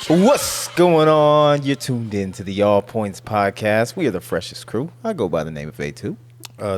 What's going on? You're tuned in to the All Points Podcast. We are the freshest crew. I go by the name of A2.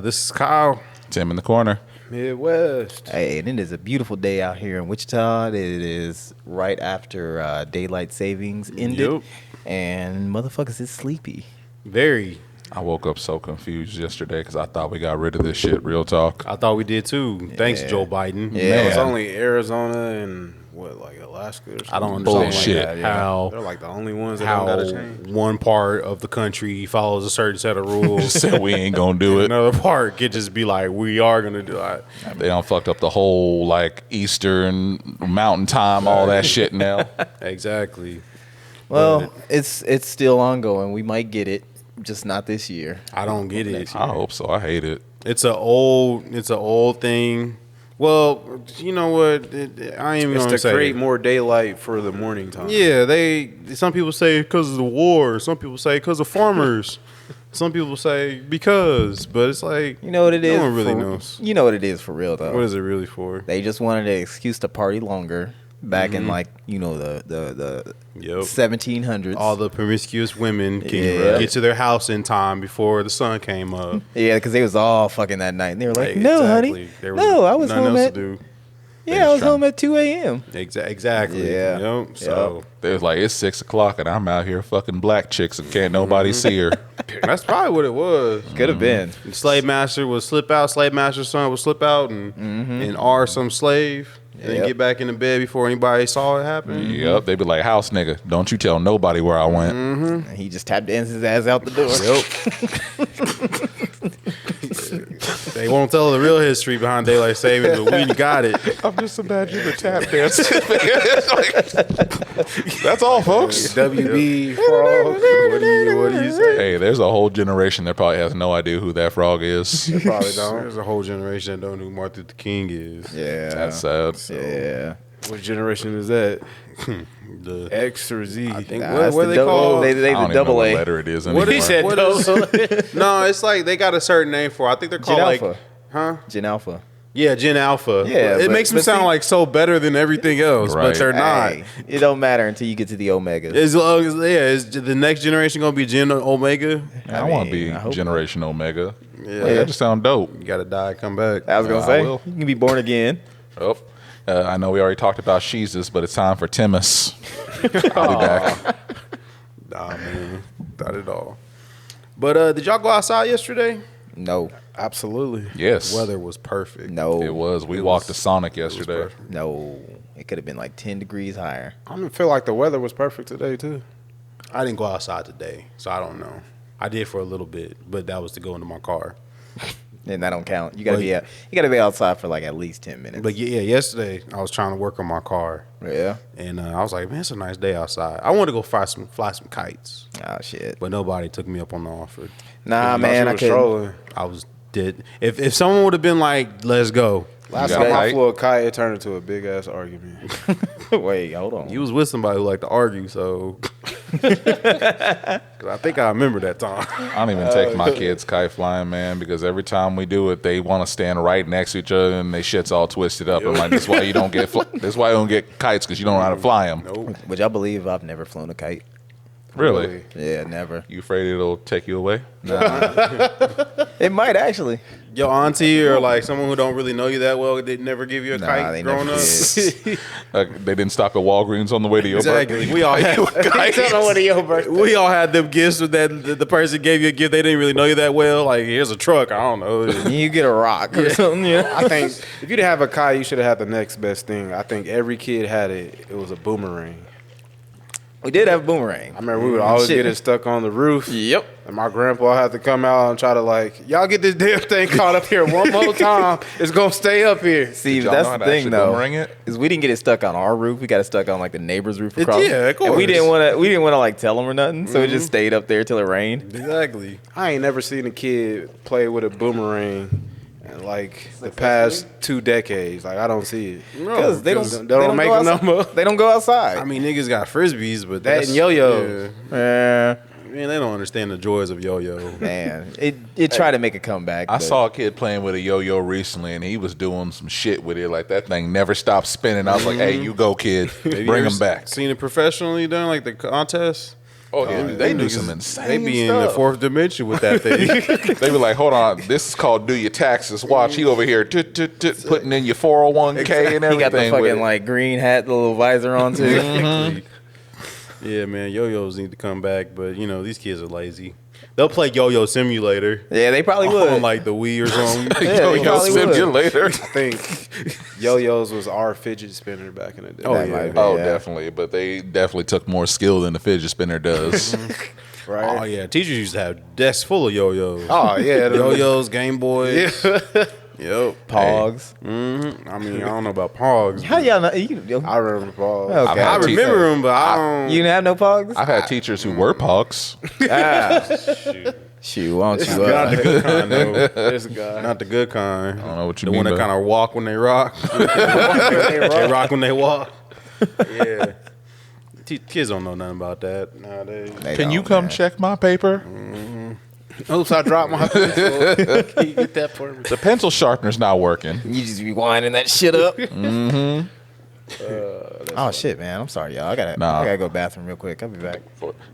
This is Kyle. Tim in the corner. Midwest. Hey, and it is a beautiful day out here in Wichita. It is right after daylight savings ended. Yep. And motherfuckers is sleepy. Very. I woke up so confused yesterday because I thought we got rid of this shit. Real talk. I thought we did too. Thanks, Joe Biden. Yeah. It's only Arizona and Alaska or something. I don't understand Bullshit. how They're like the only ones that don't gotta change. one part of the country follows a certain set of rules. Just said we ain't gonna do it. Another part could just be like, we are gonna do it. They done fucked up the whole like Eastern Mountain Time, all that shit now. Exactly. Well, it's still ongoing. We might get it, just not this year. I don't get it. I hope so. I hate it. It's an old thing. Well, you know what? I ain't even It's gonna to say create it. more daylight for the morning time. Yeah, some people say because of the war. Some people say because of farmers. Some people say because, but it's like, You know what it is? No one really for- knows. You know what it is for real, though. What is it really for? They just wanted an excuse to party longer back in, like, you know, the Yep. 1700s. All the promiscuous women can Yeah. get to their house in time before the sun came up. Yeah, because they was all fucking that night. And they were like, no, Exactly. honey. There was No, I was nothing home else at, to do. yeah, I was home at 2 a.m. Exactly. Yeah. Yep. So They was like, it's 6 o'clock and I'm out here fucking black chicks and can't nobody see her. that's probably what it was. Could have been. The slave master would slip out. Slave master's son would slip out and R some slave. And then Yep. get back into bed before anybody saw it happen. Yep. They be like, house nigga, don't you tell nobody where I went. And he just tap danced his ass out the door. They won't tell the real history behind daylight savings, but we got it. I'm just imagining the tap dance. That's all, folks. WB frog. What do you say? Hey, there's a whole generation that probably has no idea who that frog is. Probably don't. There's a whole generation that don't know who Martin Luther King is. Yeah. That's sad. Yeah. What generation is that? The X or Z? I think Nah, what it's they the call They I the don't even know double what A. letter it is anymore. what is said what is no, it's like they got a certain name for it. I think they're Gen called like Alpha. huh? Gen Alpha. Yeah, Gen Alpha. Yeah, it but- makes them but sound see- like so better than everything else, but Right. they're not. Hey, it don't matter until you get to the Omegas. Is the next generation gonna be Gen Omega? I want to mean, be I hope Generation Omega. Yeah. That just sound dope. You gotta die, come back. I was going to I say, will. you can be born again. Oh, I know we already talked about Jesus, but it's time for Timus. I'll be back. Nah, man, not at all. But did y'all go outside yesterday? No. Absolutely. Yes, The weather was perfect. No. it was. We It walked was- to Sonic yesterday. perfect. No. It could have been like 10 degrees higher. I don't feel like the weather was perfect today, too. I didn't go outside today, so I don't know. I did for a little bit, but that was to go into my car. And that don't count. You gotta Well, be out, you gotta be outside for like at least 10 minutes. But yeah, yesterday I was trying to work on my car, Yeah. and I was like, man, it's a nice day outside. I wanted to go fly some kites, Oh shit. but nobody took me up on the offer. Nah, You man, know I she was couldn't. trolling. I was dead. If someone would have been like, let's go, Last got time a I kite? flew a kite, it turned into a big ass argument. Wait, hold on. you was with somebody who liked to argue, so 'Cause I think I remember that time. I don't even take my kids kite flying, man, because every time we do it, they want to stand right next to each other and their shit's all twisted up. I'm like, that's why you don't get that's why you don't get kites, because you don't know how to fly them. Nope. Would y'all believe I've never flown a kite? Really? Yeah, never. You afraid it'll take you away? It might actually. Your auntie or like someone who don't really know you that well did never give you a Nah, kite they growing never up. did. They didn't stop at Walgreens on the way to your Exactly. birthday. We all had we all had them gifts with that the person gave you a gift they didn't really know you that well. Like, here's a truck. I don't know. You get a rock or something, you know? I think if you didn't have a kite, you should have had the next best thing. I think every kid had it. It was a boomerang. We did have a boomerang. I remember we would always Shit. get it stuck on the roof. Yep. And my grandpa had to come out and try to like, y'all get this damn thing caught up here one more time. It's gonna stay up here. See, Did y'all that's know how the to thing actually though. boomerang it? Is we didn't get it stuck on our roof. We got it stuck on like the neighbor's roof across. yeah, of And we course. didn't want to like tell them or nothing, so it just stayed up there till it rained. Exactly. I ain't never seen a kid play with a boomerang in like the past 2 decades. Like I don't see it. Because they don't make go them no outside. more. They don't go outside. I mean, niggas got frisbees, but That that's and yo-yos. yeah. You Man, they don't understand the joys of yo-yo. Man, it tried to make a comeback. I but- saw a kid playing with a yo-yo recently, and he was doing some shit with it. Like, that thing never stopped spinning. I was like, hey, you go, kid. Have you Bring ever him back. Seen it professionally done, like the contest? Oh, yeah. They do niggas- some insane They be in stuff. the fourth dimension with that thing. They were like, hold on, this is called do your taxes. Watch, he over here putting in your 401k and everything. He got the with fucking it. like green hat, the little visor on too. Exactly. Yeah, man, yo-yos need to come back, but you know these kids are lazy. They'll play Yo-Yo Simulator. Yeah, they probably would. On like the Wii or something. Yeah, they Yo-yo probably would. simulator. I think yo-yos was our fidget spinner back in the day. Oh, That yeah. might be, Oh, yeah. definitely. But they definitely took more skill than the fidget spinner does. Right? Oh yeah, teachers used to have desks full of yo-yos. Oh, yeah. Yo-yos, Game Boys. Yep. Pogs. I mean, I don't know about Pogs. How y'all know? You, I remember Paul. Okay. I've I had remember them, but I don't. you didn't have no Pogs? I've had teachers who were pogs. Shoot, why don't you? Not the good kind, though. There's a guy. Not the good kind. I don't know what you The mean one that by- kind of walk when they rock. They rock when they walk. Yeah. Kids don't know nothing about that nowadays. They Can you don't, come man. check my paper? Oops, I dropped my pencil. Can you get that for me? The pencil sharpener's not working. You just be winding that shit up. Oh shit, man! I'm sorry, y'all. I gotta go to the bathroom real quick. I'll be back.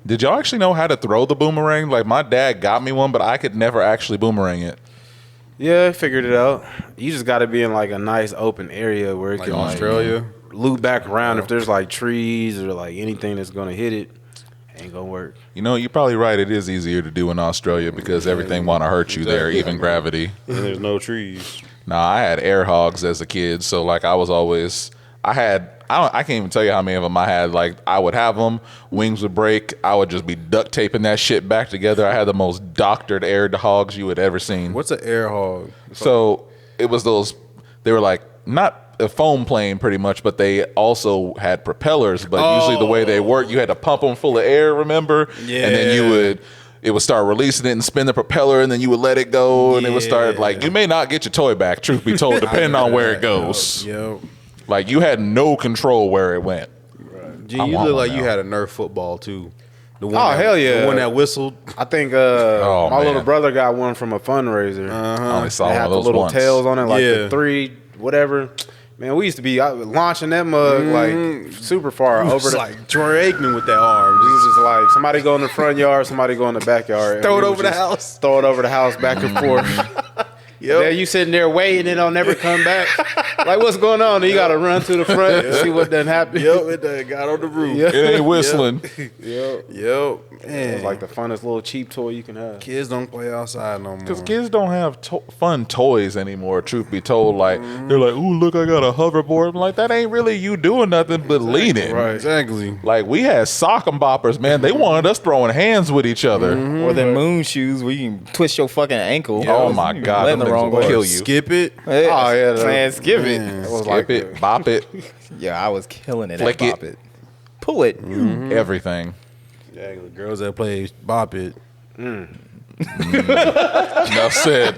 Did y'all actually know how to throw the boomerang? Like, my dad got me one, but I could never actually boomerang it. Yeah, I figured it out. You just got to be in like a nice open area where it Like can Australia. loop back around. If there's like trees or like anything that's gonna hit it, ain't gonna work. You know, you're probably right. It is easier to do in Australia because everything want to hurt you there, Exactly. even gravity. And there's no trees. Nah, I had air hogs as a kid, so like I was always I can't even tell you how many of them I had. Like, I would have them, wings would break, I would just be duct taping that shit back together. I had the most doctored air hogs you had ever seen. What's an air hog? So it was they were like not a foam plane pretty much, but they also had propellers. But usually the way they work, you had to pump them full of air, remember? Yeah. And then it would start releasing it and spin the propeller, and then you would let it go, and it would start like, you may not get your toy back, truth be told, depending on where it goes. Yep. Like, you had no control where it went. G, I you want look one like you now. had a Nerf football too. The one Oh, hell yeah. The one that whistled. I think my man. little brother got one from a fundraiser. I only saw They one had of the those little once. tails on it, like Yeah. the 3, whatever. Man, we used to be launching that mug like super far over It's the. like Troy Aikman with that arm. We was just like somebody go in the front yard, somebody go in the backyard. and Throw it we over would the just house. Throw it over the house, back and forth. Yep. Yeah, you sitting there waiting, it'll never come back. Like, what's going on? And you got to run to the front and see what done happened. Yep, it done got on the roof. Yep. It ain't whistling. Yep. Yep. It Man, was like the funnest little cheap toy you can have. kids don't play outside no more. Because kids don't have fun toys anymore, truth be told. Like, they're like, ooh, look, I got a hoverboard. I'm like, that ain't really you doing nothing but leaning. Right. Exactly. Like, we had sock 'em boppers, man. They wanted us throwing hands with each other. Or the moon shoes where you can twist your fucking ankle. Oh, my You God. land them the things wrong will way. kill you. Skip it. Yeah, Oh, yeah, man, skip it. Man. It was Skip like it, bop it, Yeah, I was killing it. Flick at it. Bop it. Pull it. everything. Yeah, the girls that play bop it. Enough said.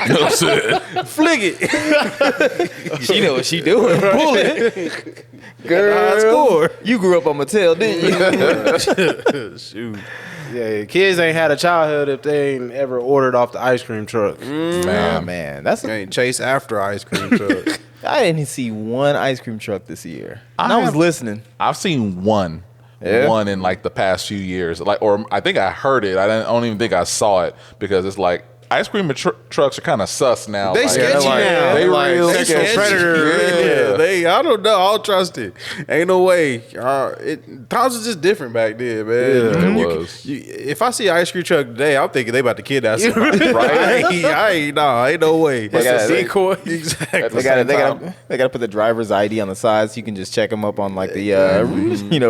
Enough said. Flick it. She know what she doing. Pull it. Girl, score. you grew up on Mattel, didn't you? Shoot. Yeah, kids ain't had a childhood if they ain't ever ordered off the ice cream truck. Nah, man. That's You ain't chase after ice cream truck. I didn't see one ice cream truck this year. And I I was have- listening. I've seen one. Yeah? One in like the past few years. Like, or I think I heard it. I don't even think I saw it because it's like ice cream trucks are kind of sus now. They Like, sketchy like- now. They like real sexual sketchy. predator. Yeah. They, I don't know. I don't trust it. Ain't no way. Times was just different back then, man. it was. If I see an ice cream truck today, I'm thinking they about to kidnap somebody. Right? Ain't no way. They got- they- decoy. Exactly. At the They got same to time. they got to put the driver's ID on the side so you can just check them up on like the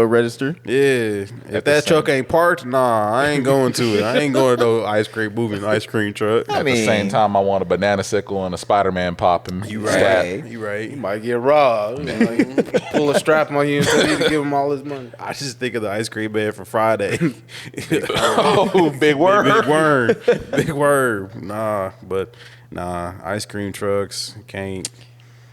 register. Yeah. If that truck ain't parked, nah, I ain't going to it. I ain't going to no moving ice cream truck. I At the mean, same time, I want a banana sickle and a Spider-Man pop and You slap. right. You right. You might get robbed. Like, pull a strap on you and tell you to give him all his money. I just think of the ice cream man from Friday. Oh, big word. Big word. Big word. Nah, ice cream trucks can't.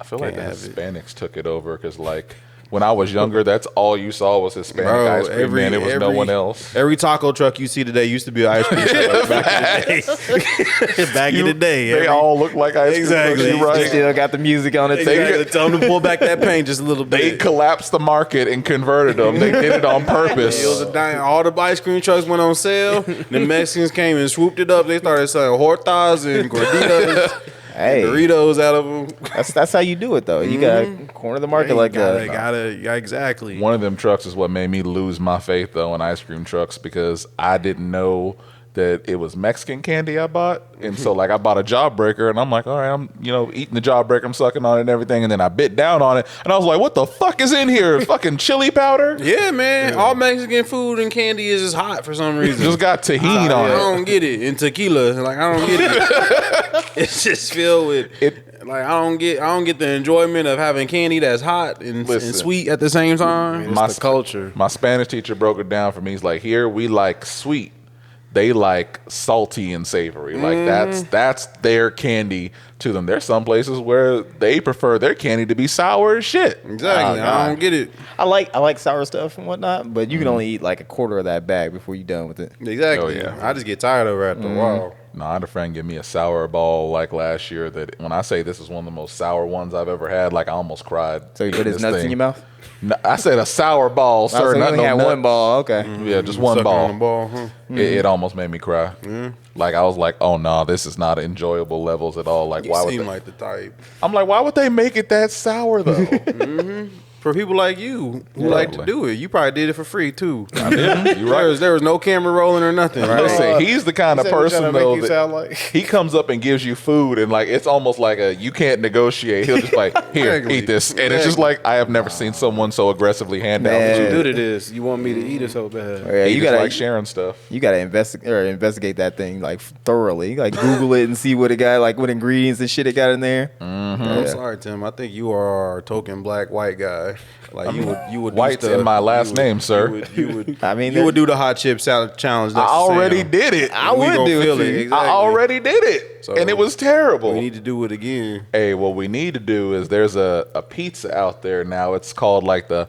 I feel like the Can't have it. Hispanics took it over because, like, When I was younger, that's all you saw was Hispanic ice cream, man. It was no one else. Every taco truck you see today used to be an ice cream truck back in the day. Back in the day. They all look like ice cream trucks. Exactly. You're right. Still got the music on it. Exactly. Tell them to pull back that paint just a little They bit. collapsed the market and converted them. They did it on purpose. It was a dime. All the ice cream trucks went on sale. The Mexicans came and swooped it up. They started selling hortas and gorditas, Hey, Doritos out of them. that's how you do it though. You gotta corner the market like that. Yeah, exactly. One of them trucks is what made me lose my faith though in ice cream trucks because I didn't know that it was Mexican candy I bought. And so like I bought a Jawbreaker and I'm like, all right, I'm eating the Jawbreaker, I'm sucking on it and everything, and then I bit down on it and I was like, what the fuck is in here? Fucking chili powder? Yeah, man. All Mexican food and candy is just hot for some reason. Just got tahini on I it. don't get it. And tequila. Like I don't get it. It's just filled with like I don't get the enjoyment of having candy that's hot and sweet at the same time. It's the culture. My Spanish teacher broke it down for me. He's like, here we like sweet. They like salty and savory. Like that's their candy to them. There's some places where they prefer their candy to be sour as shit. Exactly. I don't get it. I like sour stuff and whatnot, but you can only eat like a quarter of that bag before you're done with it. Exactly. Oh, yeah. I just get tired of it after a while. No, I had a friend give me a sour ball like last year that when I say this is one of the most sour ones I've ever had, like I almost cried. So you put his This nuts in thing. your mouth? No, I said a sour ball, So sir. you Not only no had nut. one ball. Okay. Yeah, just one Sucking ball. on the ball, huh? It almost made me cry. Like I was like, oh no, this is not enjoyable levels at all. Like You why would seem they? like the type. I'm like, why would they make it that sour though? For people like you who like to do it, you probably did it for free too. I did. You're right. There was no camera rolling or nothing. Listen, he's the kind of person though you that sound like? he comes up and gives you food and like it's almost like you can't negotiate. He'll just like, here, Exactly. eat this, and it's just like I have never seen someone so aggressively hand out Man. food. You do to this. You want me to eat it so bad. Yeah, He you just gotta like sharing stuff. You gotta investigate that thing like thoroughly. Like Google it and see what it got, like what ingredients and shit it got in there. I'm sorry, Tim. I think you are a token black white guy. Like you would. White's do stuff. in my last name, sir. You would. I mean, you would do the hot chip salad challenge. I Next to already Sam. did it. I We would gonna do feel it. it. Too. Exactly. I already did it, So, and it was terrible. We need to do it again. Hey, what we need to do is there's a pizza out there now. It's called like I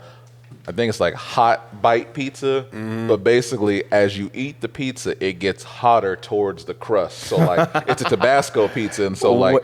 think it's like hot bite pizza. But basically, as you eat the pizza, it gets hotter towards the crust. So like it's a Tabasco pizza, and so like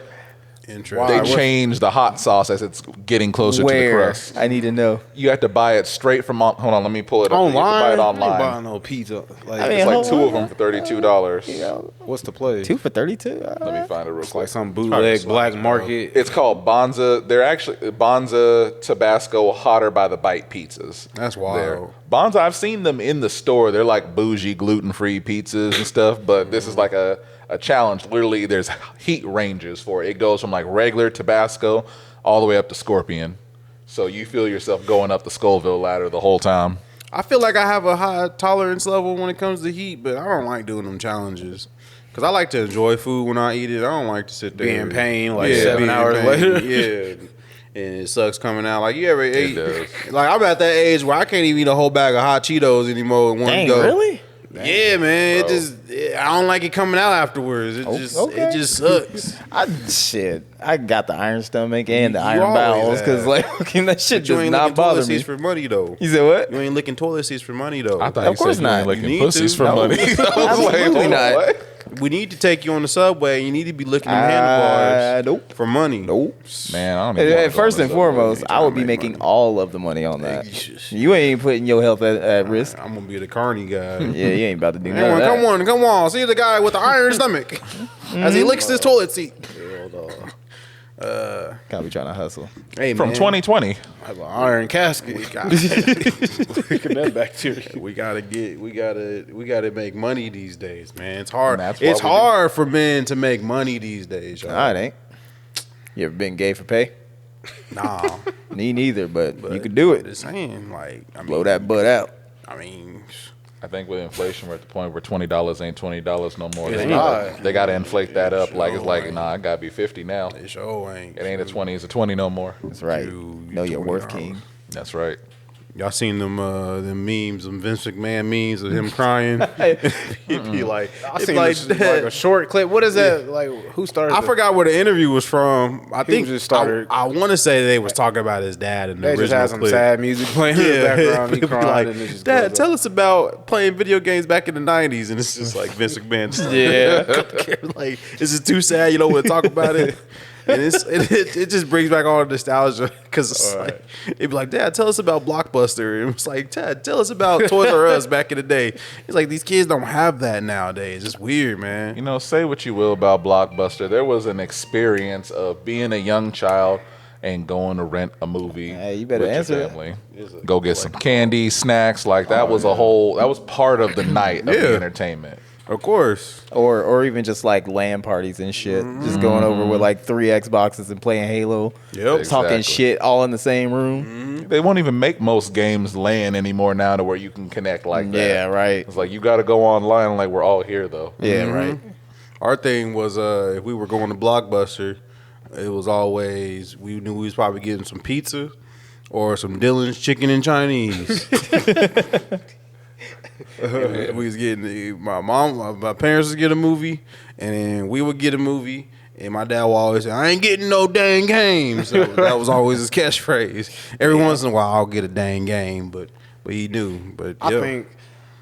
Interesting. they change the hot sauce as it's getting closer to the Where? crust. I need to know. You have to buy it straight from. Hold on, let me pull it up. You have to buy Online? it I ain't online. buying no pizza. Like, I mean, It's like hold two of on. them for $32. You know, What's the play? 2 for 32. Let me find it real It's quick. like some bootleg black market. It's called Bonza. They're actually Bonza Tabasco Hotter by the Bite pizzas. That's wild. There. Bonza, I've seen them in the store. They're like bougie, gluten-free pizzas and stuff, but this is like a challenge. Literally, there's heat ranges for it. It goes from like regular Tabasco all the way up to Scorpion. So you feel yourself going up the Scoville ladder the whole time. I feel like I have a high tolerance level when it comes to heat, but I don't like doing them challenges. Because I like to enjoy food when I eat it. I don't like to sit there. Be in pain, like be 7 in hours pain. later. Yeah. And it sucks coming out. Like, you ever ate? does. Like, I'm at that age where I can't even eat a whole bag of hot Cheetos anymore in one Dang, go. really? Yeah, man. Bro. I don't like it coming out afterwards. It okay. just sucks. I got the iron stomach and the You iron always bowels because have. like fucking that shit But you does ain't not licking bother toilet me. seats for money, though. You said what? You ain't licking toilet seats for money, though. I thought Of you course said you not. ain't licking You need pussies to. for No. money. I was like, Absolutely hold not. on, what? We need to take you on the subway. You need to be licking them handlebars Nope. for money. Nope. Man, I don't even wanna go First on and this foremost, Ain't I trying would to be make making money. all of the money on that. Hey, You ain't putting your health at risk. I'm gonna be the carny guy. Yeah, you ain't about to do none of Come that. on. See the guy with the iron stomach as he licks his toilet seat. Gotta be trying to hustle. Hey, From man, 2020. I have an iron casket. we got that bacteria. we gotta make money these days, man. It's hard. And that's why It's we do- hard for men to make money these days, y'all. Nah, it ain't. You ever been gay for pay? Nah, Me neither, but you could do it. Just saying, like, I mean, Blow that butt out. I mean, I think with inflation, we're at the point where $20 ain't $20 no more. It They ain't. gotta inflate that up. Like it's like, nah, I gotta be 50 now. it sure ain't. It ain't a 20, it's a 20 no more. That's right. You Know your worth, $20. king. That's right. Y'all seen them memes, them Vince McMahon memes of him crying? He'd be like, I seen like a short clip. What is that? Like, who started? I forgot where the interview was from. I think just started. I want to say they was talking about his dad in the They just original had some clip. sad music playing in the background. He He'd be crying like, and it just Dad, goes tell up. us about playing video games back in the '90s, and it's just like Vince McMahon. Just like this is too sad. You don't want to talk about it. And it just brings back all the nostalgia because it's like it'd be like, Dad, tell us about Blockbuster. And it was like, Dad, tell us about Toys R Us back in the day. It's like these kids don't have that nowadays. It's weird, man. You know, say what you will about Blockbuster. There was an experience of being a young child and going to rent a movie. Hey, you better with answer your it. family. Go get some candy, snacks. Like that was that was part of the night of the entertainment. Of course. Or even just like LAN parties and shit. Just going over with like 3 Xboxes and playing Halo. Yep. Talking Exactly. shit all in the same room. They won't even make most games LAN anymore now to where you can connect like that. Yeah, right. It's like you got to go online. Like we're all here though. Yeah, right. Our thing was if we were going to Blockbuster, it was always we knew we was probably getting some pizza or some Dylan's chicken and Chinese. We was getting my parents would get a movie, and then we would get a movie, and my dad would always say, "I ain't getting no dang game." So that was always his catchphrase. Every once in a while, I'll get a dang game, but he knew. But yeah.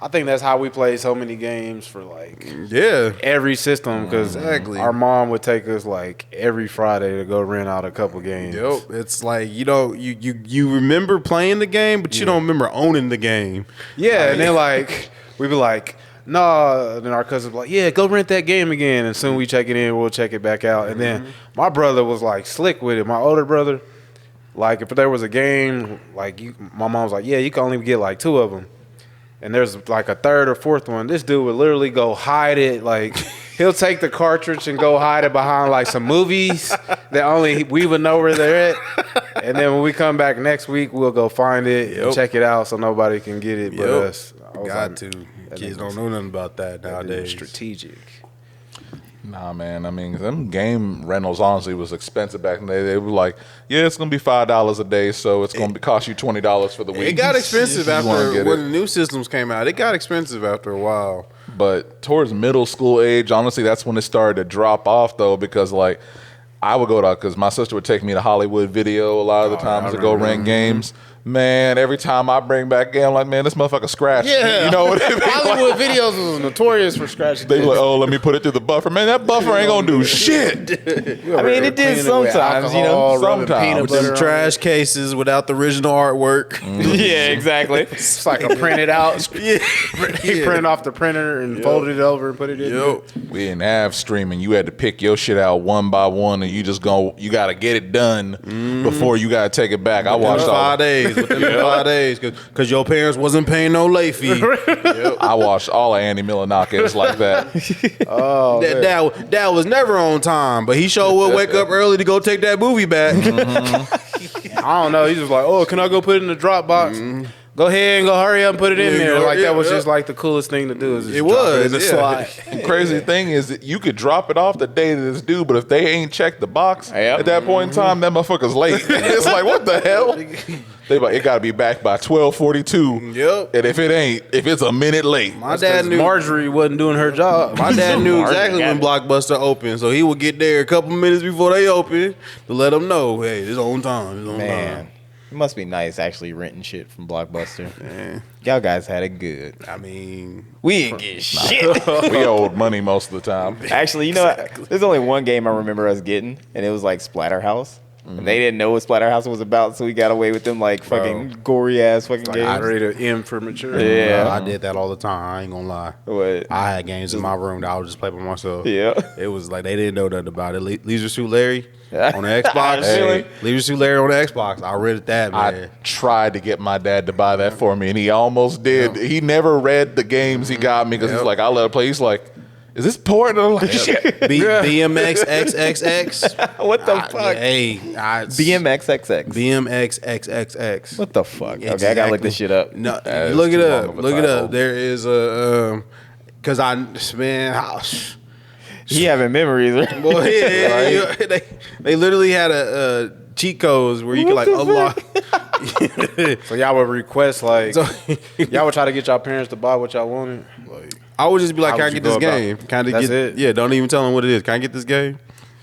I think that's how we played so many games for like Yeah. every system because Exactly. our mom would take us like every Friday to go rent out a couple games. Yep. It's like you remember playing the game, but you don't remember owning the game. Yeah, and then like we'd be like, nah. And then our cousins be like, yeah, go rent that game again. And soon we check it in, we'll check it back out. And then my brother was like slick with it. My older brother, like if there was a game, like my mom was like, yeah, you can only get like 2 of them. And there's like a 3rd or 4th one. This dude would literally go hide it. Like he'll take the cartridge and go hide it behind like some movies that only we would know where they're at. And then when we come back next week, we'll go find it and check it out so nobody can get it but us. I was Got like, to. Kids don't know nothing about that nowadays. strategic. Nah, man. I mean, them game rentals honestly was expensive back in the day. They were like, yeah, it's gonna be $5 a day, so it's gonna cost you $20 for the week. It got expensive If you wanna after get when it. the new systems came out. It got expensive after a while. But towards middle school age, honestly, that's when it started to drop off, though, because like I would go to because my sister would take me to Hollywood Video a lot of the times to go rent games. Man, every time I bring back game, I'm like, man, this motherfucker scratched. Yeah. You know what I mean? Hollywood Videos was notorious for scratching. They be like, oh, let me put it through the buffer. Man, that buffer ain't gonna do shit. I mean, it did sometimes, you know. Sometimes. With them trash cases without the original artwork. Yeah, exactly. It's like a printed out. He printed off the printer and folded it over and put it in. Yep. We didn't have streaming. You had to pick your shit out one by one, and you gotta get it done before you gotta take it back. I watched all 5 days. Within 5 days. Because your parents wasn't paying no late fee. I watched all of Andy Milonakis like that. Dad was never on time, but he sure would wake up early to go take that movie back. I don't know. He's just like, oh, can I go put it in the Dropbox? Go ahead and go hurry up and put it in there. Like that was just like the coolest thing to do. Is just It drop was, in the yeah. slot. The crazy thing is that you could drop it off the day that it's due, but if they ain't checked the box at that point in time, that motherfucker's late. It's like, what the hell? They like, it got to be back by 12:42. Yep. And if it's a minute late, My dad knew. Marjorie wasn't doing her job. My dad knew exactly when Blockbuster opened, so he would get there a couple minutes before they open to let them know, hey, it's on time. It's on Man, time. it must be nice actually renting shit from Blockbuster. Y'all guys had it good. I mean, We didn't get shit. we owed money most of the time. Actually, you know what? There's only one game I remember us getting, and it was like Splatterhouse. And they didn't know what Splatterhouse was about, so we got away with them like fucking gory ass fucking like, games. I Rated M for mature. Yeah. I did that all the time. I ain't gonna lie. What? I had games in my room that I would just play by myself. Yeah. It was like they didn't know nothing about it. Leisure Suit Larry on the Xbox. Really? Leisure Suit Larry on the Xbox. I read that, man. I tried to get my dad to buy that for me, and he almost did. He never read the games he got me because he's like, I'll let it play. He's like, is this porn? And I'm like, shit. BMX XXX. What the fuck? BMXXX. BMX XXX. What the fuck? Okay, I gotta look this shit up. No, That is look it too long up. of a Look it title. up. There is a because He having memories. Right? Boy, yeah, they literally had a cheat codes where you could like unlock. So y'all would request like y'all would try to get y'all parents to buy what y'all wanted. Like I would just be like, How "Can I would you get this go about game? it? Kind of That's get it? Yeah, don't even tell them what it is. Can I get this game?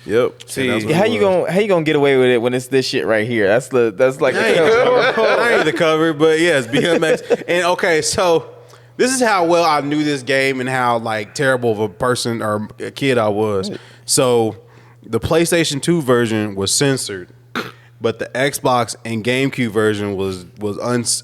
Yep. See, And that's what How it you was. gonna get away with it when it's this shit right here? That's like That ain't the cover, but yes, BMX. And okay, so this is how well I knew this game and how like terrible of a person or a kid I was. So the PlayStation 2 version was censored, but the Xbox and GameCube version was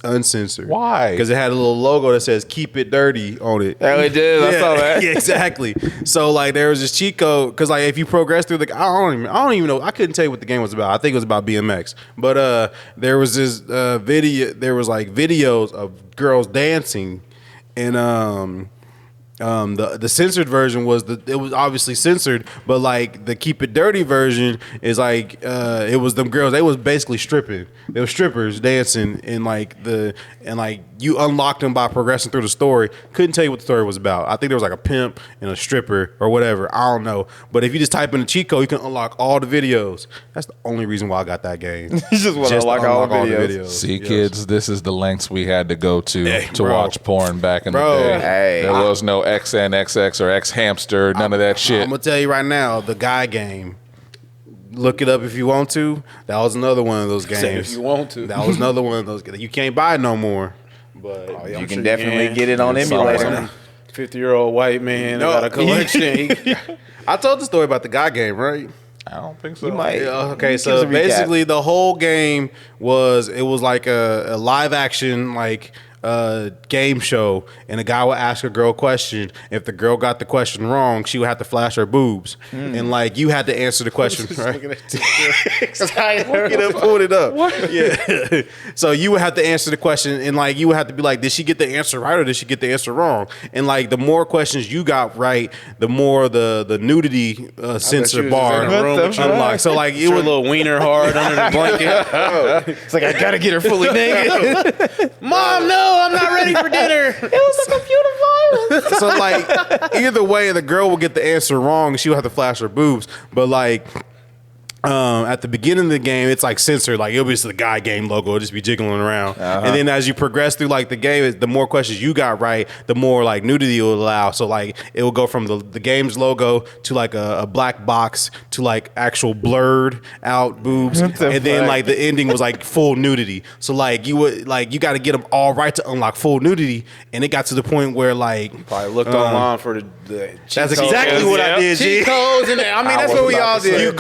uncensored. Why? Because it had a little logo that says "Keep It Dirty" on it. Oh, it did. I saw that. Yeah, exactly. So like there was this cheat code because like if you progress through the I don't even know, I couldn't tell you what the game was about. I think it was about BMX. But there was this videos of girls dancing, and the censored version it was obviously censored, but like the Keep It Dirty version is like it was them girls, they was basically stripping. They were strippers dancing and you unlocked them by progressing through the story. Couldn't tell you what the story was about. I think there was like a pimp and a stripper or whatever. I don't know. But if you just type in the cheat code, you can unlock all the videos. That's the only reason why I got that game. You just want to unlock all the videos. See, Yes. kids, this is the lengths we had to go to bro. watch porn back in Bro. the day. Hey. There was no XNXX or X Hamster, none of that shit. I'm gonna tell you right now, the guy game. Look it up if you want to. That was another one of those games. say if you want to. That was another one of those. You can't buy it no more. But yeah, You I'm can sure definitely can. get it on It's emulator. somewhere. 50-year-old white man No. that got a collection. I told the story about the guy game, right? I don't think so. You might. Yeah, okay, Give so us a recap. basically the whole game was like a live action game show, and a guy would ask a girl a question. If the girl got the question wrong, she would have to flash her boobs, and like you had to answer the question. Right? Pulled it up. Yeah. So you would have to answer the question, and like you would have to be like, did she get the answer right or did she get the answer wrong? And like the more questions you got right, the more the nudity sensor was bar just in a room with you. unlocked. So like it Your was little wiener hard under the blanket. It's like, I gotta get her fully naked. Mom, no, I'm not ready for dinner. It was a computer virus. So like either way, the girl will get the answer wrong. She will have to flash her boobs. But like at the beginning of the game, it's like censored. Like it'll be just the guy game logo. It'll just be jiggling around. And then as you progress through like the game, the more questions you got right, the more like nudity it will allow. So like it will go from the game's logo to like a black box to like actual blurred out boobs. And the then fuck? like the ending was like full nudity. So like you got to get them all right to unlock full nudity. And it got to the point where like Probably looked online for the that's exactly what I did, G. cheat codes and I mean that's what we all did.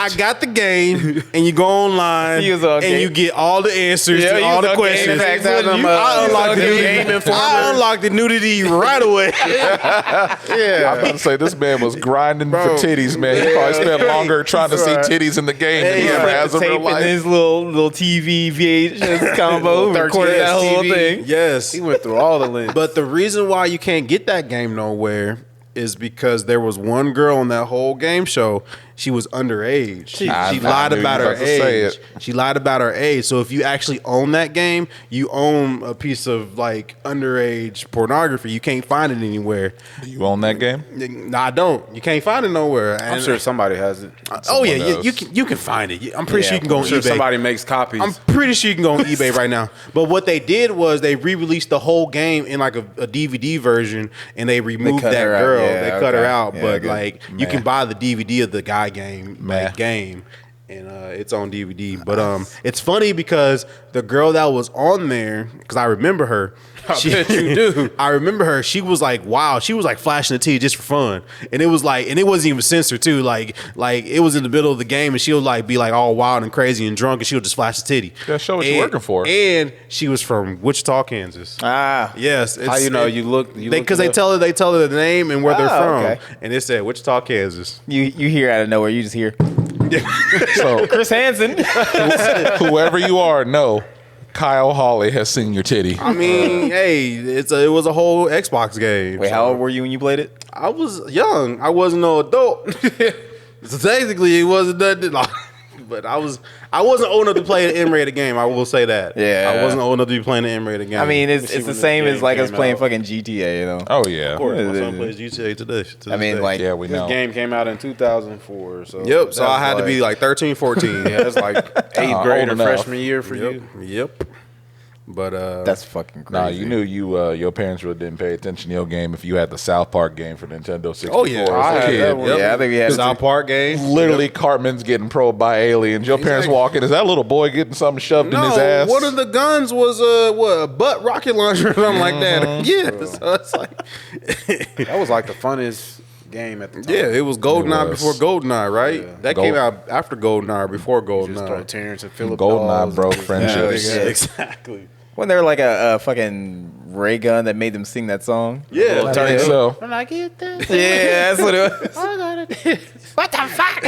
I got the game, and you go online, He was on and game. you get all the answers Yeah, to he all was the on questions. Game Facts, I unlocked the nudity. I unlocked the nudity right away. I'm about to say this man was grinding for titties, man. He probably spent longer trying to see titties in the game than he ever has in real Tape in life. his little TV VHS combo, 13 recorded that whole TV. thing. Yes, He went through all the links. but the reason why you can't get that game nowhere is because there was one girl on that whole game show. She was underage. She I lied knew you about was her about to say age. it. She lied about her age. So if you actually own that game, you own a piece of like underage pornography. You can't find it anywhere. Do you own that game? No, I don't. You can't find it nowhere. I'm sure somebody has it. Oh yeah, Someone you does. you can find it. I'm pretty sure you can go on I'm sure eBay. somebody makes copies. I'm pretty sure you can go on eBay right now. But what they did was they re-released the whole game in like a DVD version, and they removed cut that her out. girl. Yeah, They cut her okay. out, Yeah, but good. like you can buy the DVD of the guy game, Man. game. And it's on DVD. But it's funny because the girl that was on there, because I remember her. I bet you do. I remember her. She was like, wow. She was like flashing the T just for fun, and it was like, and it wasn't even censored too. Like it was in the middle of the game, and she'll like be like all wild and crazy and drunk, and she'll just flash the titty. Yeah, show what you're working for. And she was from Wichita, Kansas. Ah, Yes, How you know you look? because they tell her the name and where they're Oh, from, okay. and it said Wichita, Kansas. you hear out of nowhere. You just hear So Chris Hansen. whoever you are, know Kyle Hawley has seen your titty. I mean, hey, it was a whole Xbox game. Wait, how old were you when you played it? I was young. I wasn't no adult. So technically, it wasn't nothing. But I wasn't old enough to play an M-rated game. I will say that. Yeah. I wasn't old enough to be playing an M-rated game. I mean, it's when the the same as game like us came playing out. fucking GTA, you know? Oh yeah. of course, my son plays GTA today. I mean, like, Yeah, we This know. game came out in 2004. So Yep. So that's I had to be like 13, 14. yeah, that's like eighth old grade or enough. freshman year for Yep. you. Yep. But that's fucking crazy. Nah, you knew your parents really didn't pay attention to your game if you had the South Park game for Nintendo 64. Oh, yeah. as a I had kid. that one. Yeah, I think we had South Park game. Literally, Cartman's getting probed by aliens. Your parents Exactly. walk in. Is that little boy getting something shoved in his No, ass? one of the guns was a butt rocket launcher or something like that. Yeah, so it's like, That was like the funnest game at the time. yeah, it was GoldenEye It was. before GoldenEye, right? Yeah. That came out after GoldenEye or before Just throw GoldenEye. Terrence and Phillip GoldenEye Dawes broke and- friendships. Yeah. Exactly. Wasn't there like a fucking ray gun that made them sing that song? Yeah, I think so. When I get that, Yeah, that's what it was. I gotta do. What the fuck?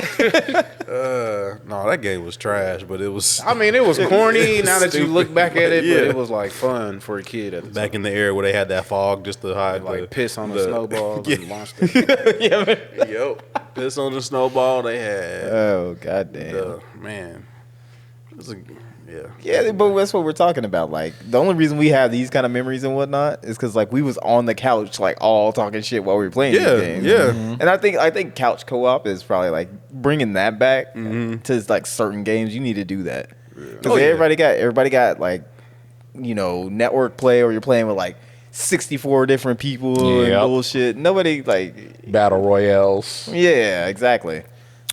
no, that game was trash, but it was I mean, it was corny. Now that you Stupid. look back at it, Yeah. but it was like fun for a kid at the back time. in the era where they had that fog just to hide Like the, piss on the snowballs and launch them. Yep, piss on the snowball. They had Oh, goddamn. man. It was yeah. Yeah, but that's what we're talking about. Like, the only reason we have these kind of memories and whatnot is because, like, we was on the couch, like, all talking shit while we were playing Yeah, these games. yeah. And I think couch co-op is probably, like, bringing that back to, like, certain games. You need to do that. Because Oh, yeah. everybody got, like, you know, network play, or you're playing with, like, 64 different people Yep. and bullshit. Nobody, like, Battle royales. yeah, exactly.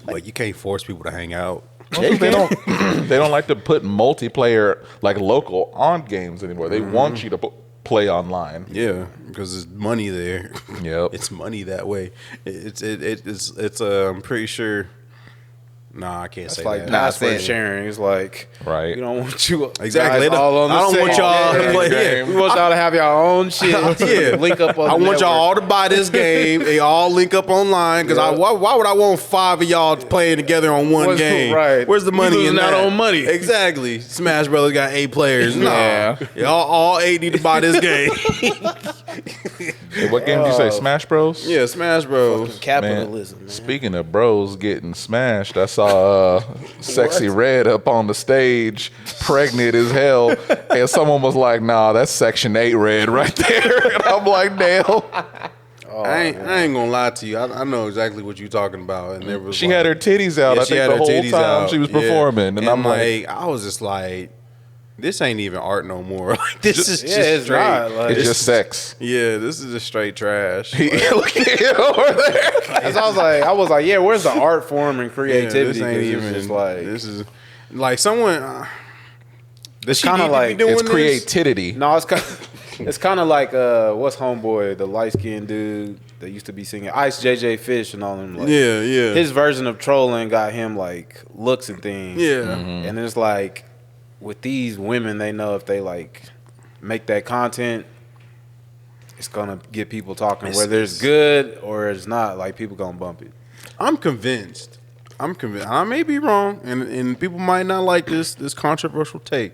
But you can't force people to hang out. Yeah, you They can. don't. They don't like to put multiplayer like local on games anymore. They want you to play online. Yeah, because there's money there. Yep. It's money that way. It's I'm pretty sure. Nah, I can't say It's like that. password saying- sharing. It's like Right. We don't want you Exactly. guys all on the I don't same want y'all to game. play. Yeah. We want y'all to have your own shit. Yeah. Link up on I the want y'all all network. to buy this game. They all link up online because Yeah. why would I want 5 of y'all playing together on one What's- game? right. Where's the You money in losing out that? on money. Exactly. Smash Brothers got 8 players. Nah. Yeah. Y'all all 8 need to buy this game. Hey, what game did you say? Smash Bros. Yeah, Smash Bros. Capitalism, man. Speaking of bros getting smashed, I saw Sexy Red up on the stage, pregnant as hell, and someone was like, "Nah, that's Section 8 Red right there." And I'm like, "Damn." I ain't gonna lie to you. I know exactly what you're talking about. And there was She had her titties out. Yeah, I she think had the her whole titties time out. she was Yeah. performing, and I'm like, I was just like, this ain't even art no more. Like this is Yeah, just it's straight. not. Like, "It's just sex." Yeah, this is just straight trash. Look at him over there. That's why I was like, yeah, where's the art form and Yeah, creativity? this ain't 'Cause even. it's just like this is like someone. it's kind of like It's creativity. No, it's kind of like what's homeboy, the light skinned dude that used to be singing Ice JJ Fish and all them. Like, Yeah, yeah, his version of trolling got him like looks and things. yeah. And it's like with these women, they know if they like make that content, it's gonna get people talking. Whether it's good or it's not, like people gonna bump it. I'm convinced. I may be wrong, and people might not like this controversial take,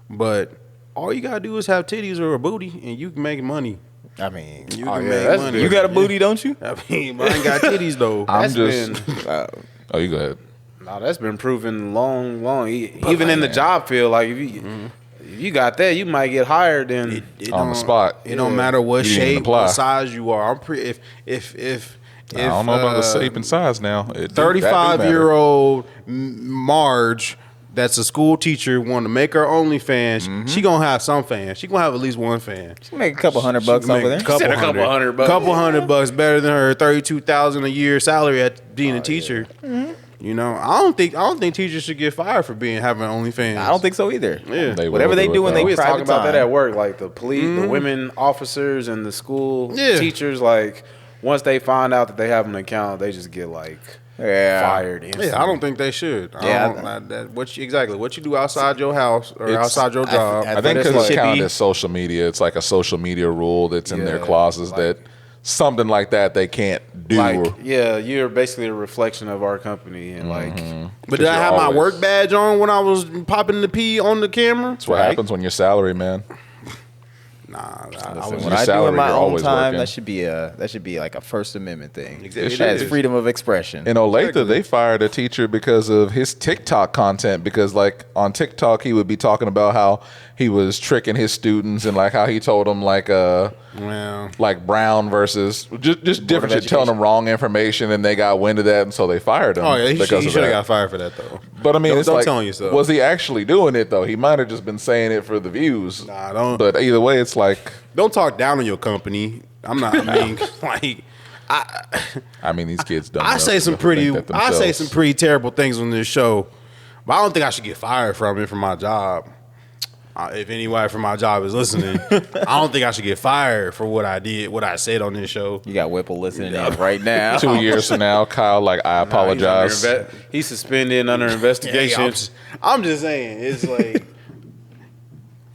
but all you gotta do is have titties or a booty, and you can make money. I mean, You Oh, can yeah, make that's money. good. you got a booty, don't you? I mean, I ain't got titties though. I'm That's just. been Oh, you go ahead. no, that's been proven long. Even in the job field, like if you got that, you might get hired. Then It On the don't- spot. It don't matter what You didn't even shape, apply. what size you are. I'm pretty. If I don't know about the shape and size now. 35-year-old Marge, that's a school teacher, want to make her OnlyFans, she gonna have some fans. She gonna have at least one fan. Make a couple $100 over Make there. a couple Said a couple hundred bucks. Couple $100 better than her $32,000 a year salary at being a teacher. You know, I don't think teachers should get fired for having OnlyFans. I don't think so either. Yeah. Whatever they do when they we was private talking about that time. at work, like the police, the women officers, and the school Yeah. teachers. Like once they find out that they have an account, they just get like fired. Instantly. Yeah, I don't think they should. Yeah, What you do outside your house or It's- outside your job. I I think it's because it's like- counted as social media, it's like a social media rule that's in their Yeah, clauses like- that something like that they can't do. Like, yeah, you're basically a reflection of our company, and like, But did I you're have my always- work badge on when I was popping the pee on the camera? That's what happens when you're salary man. Nah, Listen, your what I do salary, in my you're own always time, working. that should be like a First Amendment thing. Exactly. That's freedom of expression. In Olathe, they fired a teacher because of his TikTok content. Because like on TikTok, he would be talking about how he was tricking his students and like how he told them like Brown versus just different shit, telling them wrong information, and they got wind of that, and so they fired him. Oh yeah, he because should of have that. got fired for that though. But I mean, it's don't like, tell on yourself. was he actually doing it though? He might have just been saying it for the views. Nah, don't. But either way, it's like, Don't talk down on your company. I'm not. I mean, like, I mean, these kids don't. I say some pretty terrible things on this show, but I don't think I should get fired from my job. If anybody from my job is listening, I don't think I should get fired for what I did, what I said on this show. You got Whipple listening in right now. 2 years from now, Kyle, like, I apologize. He's suspended under investigation. I'm just saying, it's like,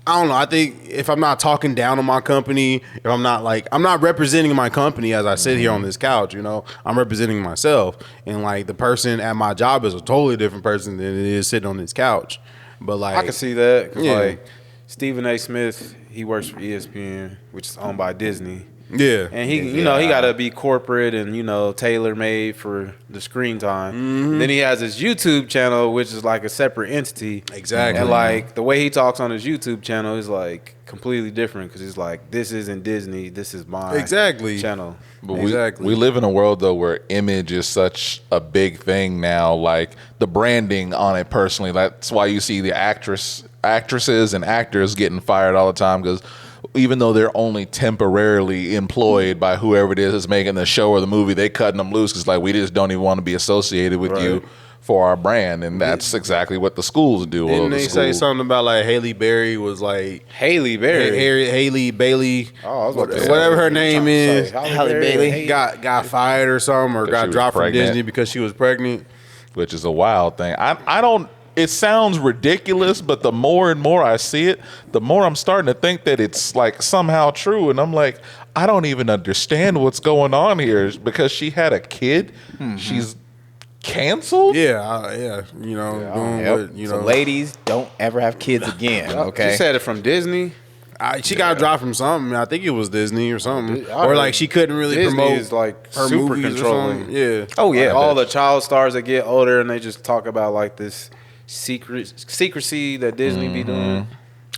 I don't know. I think if I'm not talking down on my company, if I'm not representing my company as I sit here on this couch, you know, I'm representing myself. And like the person at my job is a totally different person than it is sitting on this couch. But like, I can see that. 'Cause Yeah. like Stephen A. Smith, he works for ESPN, which is owned by Disney. yeah. And he, you know, he got to be corporate and, you know, tailor made for the screen time. Mm-hmm. Then he has his YouTube channel, which is like a separate entity. Exactly. And like the way he talks on his YouTube channel is like completely different because he's like, this isn't Disney, this is my channel. But Exactly. we live in a world though where image is such a big thing now. Like the branding on it personally. That's why you see the actresses and actors getting fired all the time, because even though they're only temporarily employed by whoever it is that's making the show or the movie, they cutting them loose because like we just don't even want to be associated with you for our brand, and that's exactly what the schools do. Didn't they say something about like Haley Berry was like Haley Berry. Haley Bailey, Oh, I was about to say, whatever her what you name trying to is, say? Halle Bailey. got fired or something, or Because she got was dropped from pregnant. Disney because she was pregnant. which is a wild thing. I don't. It sounds ridiculous, but the more and more I see it, the more I'm starting to think that it's like somehow true. And I'm like, I don't even understand what's going on here, because she had a kid. She's canceled. Yeah, you know, doing what, you know. So ladies, don't ever have kids again. Okay. She said it from Disney. She got dropped from something. I think it was Disney or something, I or heard like she couldn't really Disney promote is like her super movies or controlling. something. Yeah. Oh yeah. All the child stars that get older and they just talk about like this secrecy that Disney be doing.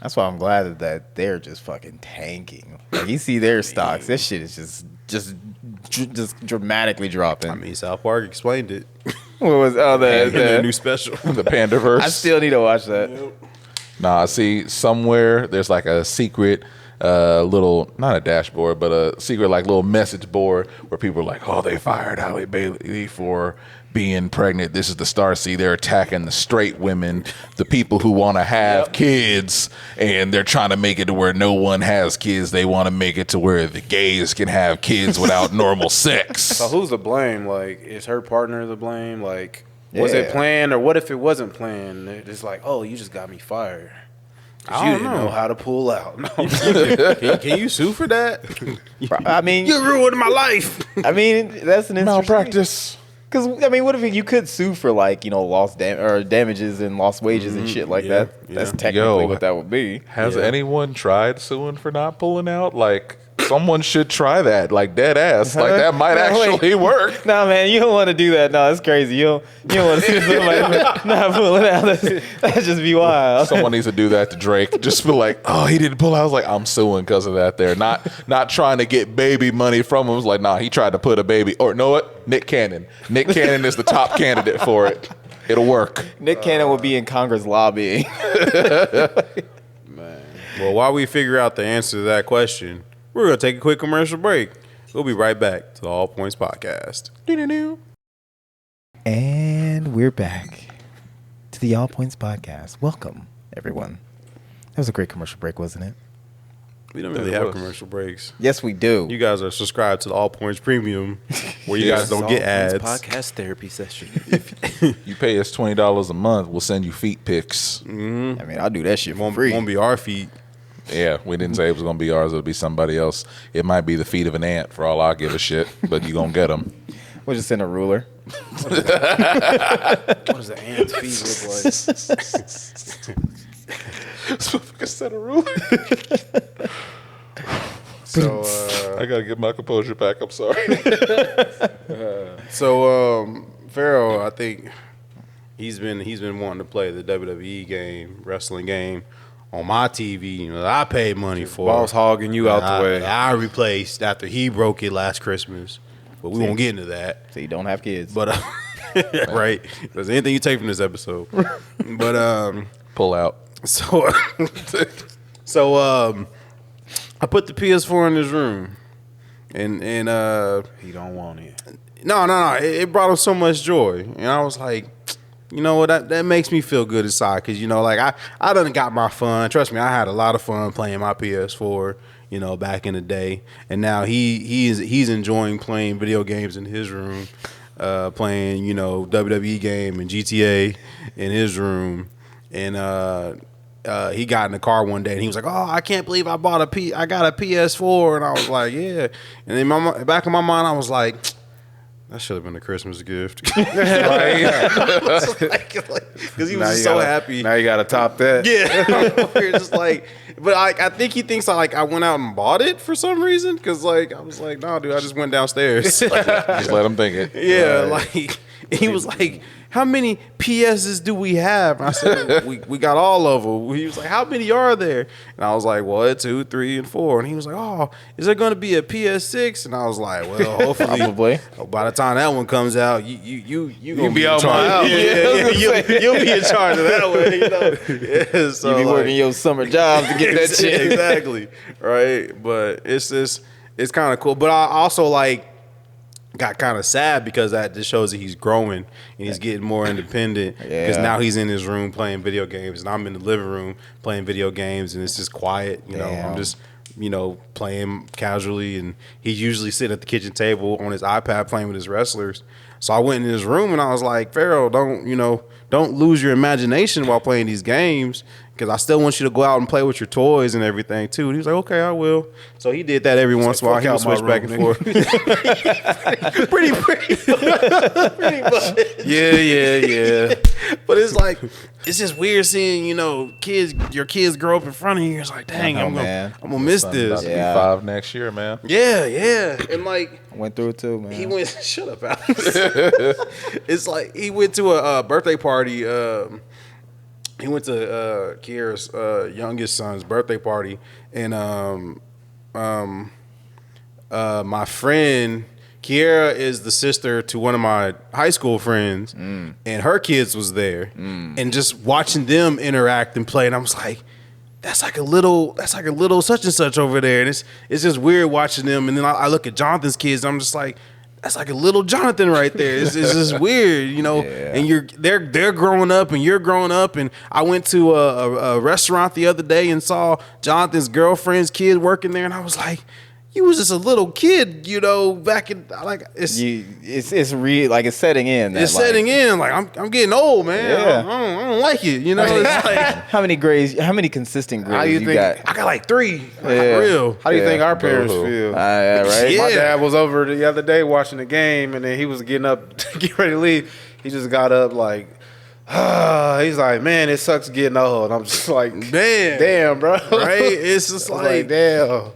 That's why I'm glad that they're just fucking tanking. Like you see their stocks, this shit is just dramatically dropping. I mean, South Park explained it. What was in their the new special. The Pandaverse. I still need to watch that. Nah, I see somewhere there's like a secret little, not a dashboard, but a secret like little message board where people are like, oh, they fired Halle Bailey for being pregnant. This is the star. See, they're attacking the straight women, the people who want to have kids, and they're trying to make it to where no one has kids. They want to make it to where the gays can have kids without normal sex. So who's to blame? Like, is her partner to blame? Like, was Yeah. it planned, or what if it wasn't planned? It's like, oh, you just got me fired. 'Cause I you don't didn't know. know how to pull out. No. Can you sue for that? I mean, You ruined my life. I mean that's an Malpractice. Because I mean, what if you could sue for like lost damages and lost wages and shit like yeah, that? That's yeah. technically what that would be. Has anyone tried suing for not pulling out? Like, someone should try that, like dead ass. Like that might No, wait. actually work. Nah, man, you don't want to do that. No, that's crazy. You don't want to sue somebody for not pulling out. That's just be wild. Someone needs to do that to Drake. Just be like, oh, he didn't pull out. I was like, I'm suing because of that. There, not trying to get baby money from him. I was like, nah, he tried to put a baby. Or know what? Nick Cannon. Nick Cannon is the top candidate for it. It'll work. Nick Cannon will be in Congress lobbying. Well, while we figure out the answer to that question, we're going to take a quick commercial break. We'll be right back to the All Points Podcast. And we're back to the All Points Podcast. Welcome, everyone. That was a great commercial break, wasn't it? We don't really have commercial breaks. Yes, we do. You guys are subscribed to the All Points Premium, where you guys don't get ads. Podcast therapy session. You pay us $20 a month, we'll send you feet pics. I mean, I'll do that shit for Won't, free. won't be our feet. Yeah, we didn't say it was going to be ours. It'll be somebody else. It might be the feet of an ant for all I give a shit, but you going to get them. We'll just send a ruler. What does the ant's feet look like? Set a ruler. So I gotta get my composure back. I'm sorry. Pharaoh, I think he's been wanting to play the WWE game, wrestling game, on my TV. You know, that I paid money for. Boss hogging you out the way. I replaced after he broke it last Christmas, but we won't get into that. So you don't have kids. But right, there's anything you take from this episode. But Pull out. so I put the PS4 in his room, and He don't want it. no, it brought him so much joy, and I was like, you know what, that makes me feel good inside, because you know, like I done got my fun. Trust me, I had a lot of fun playing my PS4, you know, back in the day, and now he's enjoying playing video games in his room, playing, you know, WWE game and GTA in his room, and he got in the car one day and he was like, "Oh, I can't believe I got a PS4," and I was like, "Yeah," and in back in my mind, I was like, that should have been a Christmas gift, because he was just so happy. Now you got to top that. Yeah, we're just like, but I think he thinks I went out and bought it for some reason, because like I was like, no, dude, I just went downstairs. Just let him think it. Yeah, like he was like, how many PSs do we have? And I said, we got all of them. He was like, how many are there? And I was like, 1, 2, 3, and 4. And he was like, oh, is there going to be a PS6? And I was like, well, hopefully, Probably. by the time that one comes out, you gonna be in out my charge. house. You'll be in charge of that way, you know. Yeah, so You be like, working your summer jobs to get that shit. exactly, right? But it's kind of cool. But I also like got kind of sad because that just shows that he's growing and he's getting more independent, because now he's in his room playing video games and I'm in the living room playing video games, and it's just quiet, you know. I'm just, you know, playing casually, and he's usually sitting at the kitchen table on his iPad playing with his wrestlers. So I went in his room and I was like, Pharaoh, don't lose your imagination while playing these games, because I still want you to go out and play with your toys and everything too. And he was like, okay, I will. So he did that every once in a while. He would switch back and forth. pretty much. Yeah. But it's like, it's just weird seeing, you know, your kids grow up in front of you. It's like, dang, I'm gonna miss About this. to be Yeah. 5 next year, man. Yeah. And like, I went through it too, man. he went, shut up, Alex. It's like he went to a birthday party. He went to Kiera's youngest son's birthday party, and my friend Kiera is the sister to one of my high school friends, and her kids was there, and just watching them interact and play, and I was like, that's like a little such and such over there, and it's just weird watching them, and then I look at Jonathan's kids, and I'm just like, that's like a little Jonathan right there. It's just weird, you know. Yeah. And they're growing up and you're growing up. And I went to a restaurant the other day and saw Jonathan's girlfriend's kid working there, and I was like, you was just a little kid, you know, back in like it's real, like it's setting in. That, it's like, setting in. Like I'm getting old, man. Yeah. I don't like it, you know. It's like, How many consistent grades How you you think- got? I got like 3, like, Yeah. real. How do you Yeah. think our parents Boo-hoo. feel? Yeah, right. Yeah. My dad was over the other day watching the game, and then he was getting up to get ready to leave. He just got up like, he's like, man, it sucks getting old. I'm just like, damn, bro. Right? It's just I was like, damn.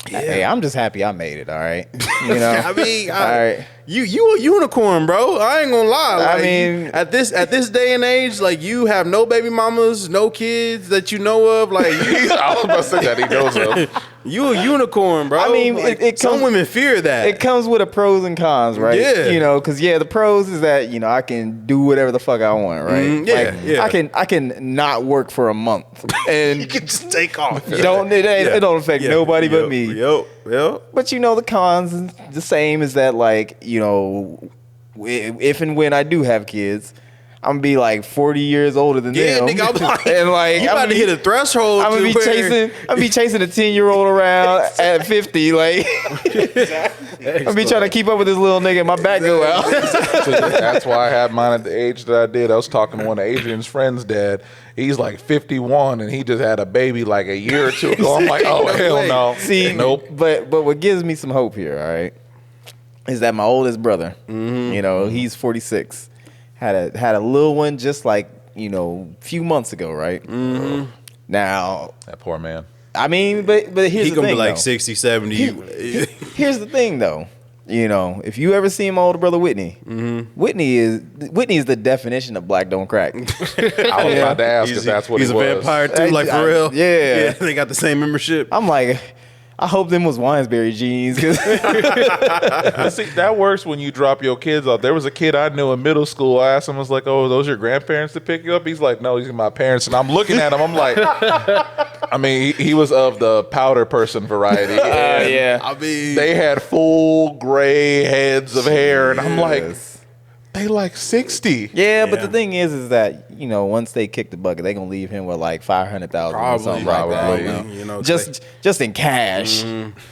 Hey, I'm just happy I made it. All right. You know. I mean, all right. you a unicorn, bro. I ain't gonna lie. I Like, mean- at this day and age, like, you have no baby mamas, no kids that you know of. Like, I was about to say that he knows of. you a unicorn, bro. I mean, Like, some comes- women fear that. It comes with a pros and cons, right? Yeah. You know, because the pros is that I can do whatever the fuck I want, right? Yeah. I can not work for a month, and you can just take off. it don't affect nobody but me. Yep. But the cons is the same as that, like, if and when I do have kids, I'm gonna be like 40 years older than Yeah, them. nigga, I'm like, and like you about to hit a threshold. I'm gonna be where- chasing a 10-year-old around at 50. Like, I'm be trying to keep up with this little nigga and my back go out. That's why I had mine at the age that I did. I was talking to one of Adrian's friends' dad. He's like 51 and he just had a baby like a year or two ago. I'm like, oh, hell no. See, nope. But what gives me some hope here, all right, is that my oldest brother, he's 46, had a little one just like, few months ago, right? Now, That poor man. I mean, but here's He the gonna thing, be like though. 60, 70. Here's the thing, though. You know, if you ever see my older brother Whitney, Whitney is the definition of black don't crack. I was about to ask if that's what he's he a was. vampire too, like for real. Yeah. They got the same membership. I'm like, I hope them was Winesberry jeans. See, that works when you drop your kids off. There was a kid I knew in middle school. I asked him, I was like, "Oh, are those your grandparents to pick you up?" He's like, "No, these are my parents." And I'm looking at him. I'm like, I mean, he was of the powder person variety. Yeah. I mean, They had full gray heads of hair, and I'm like, they like 60. Yeah, but Yeah. the thing is that you know once they kick the bucket, they gonna leave him with like 500,000 or something like that. Probably. You know? Just in cash.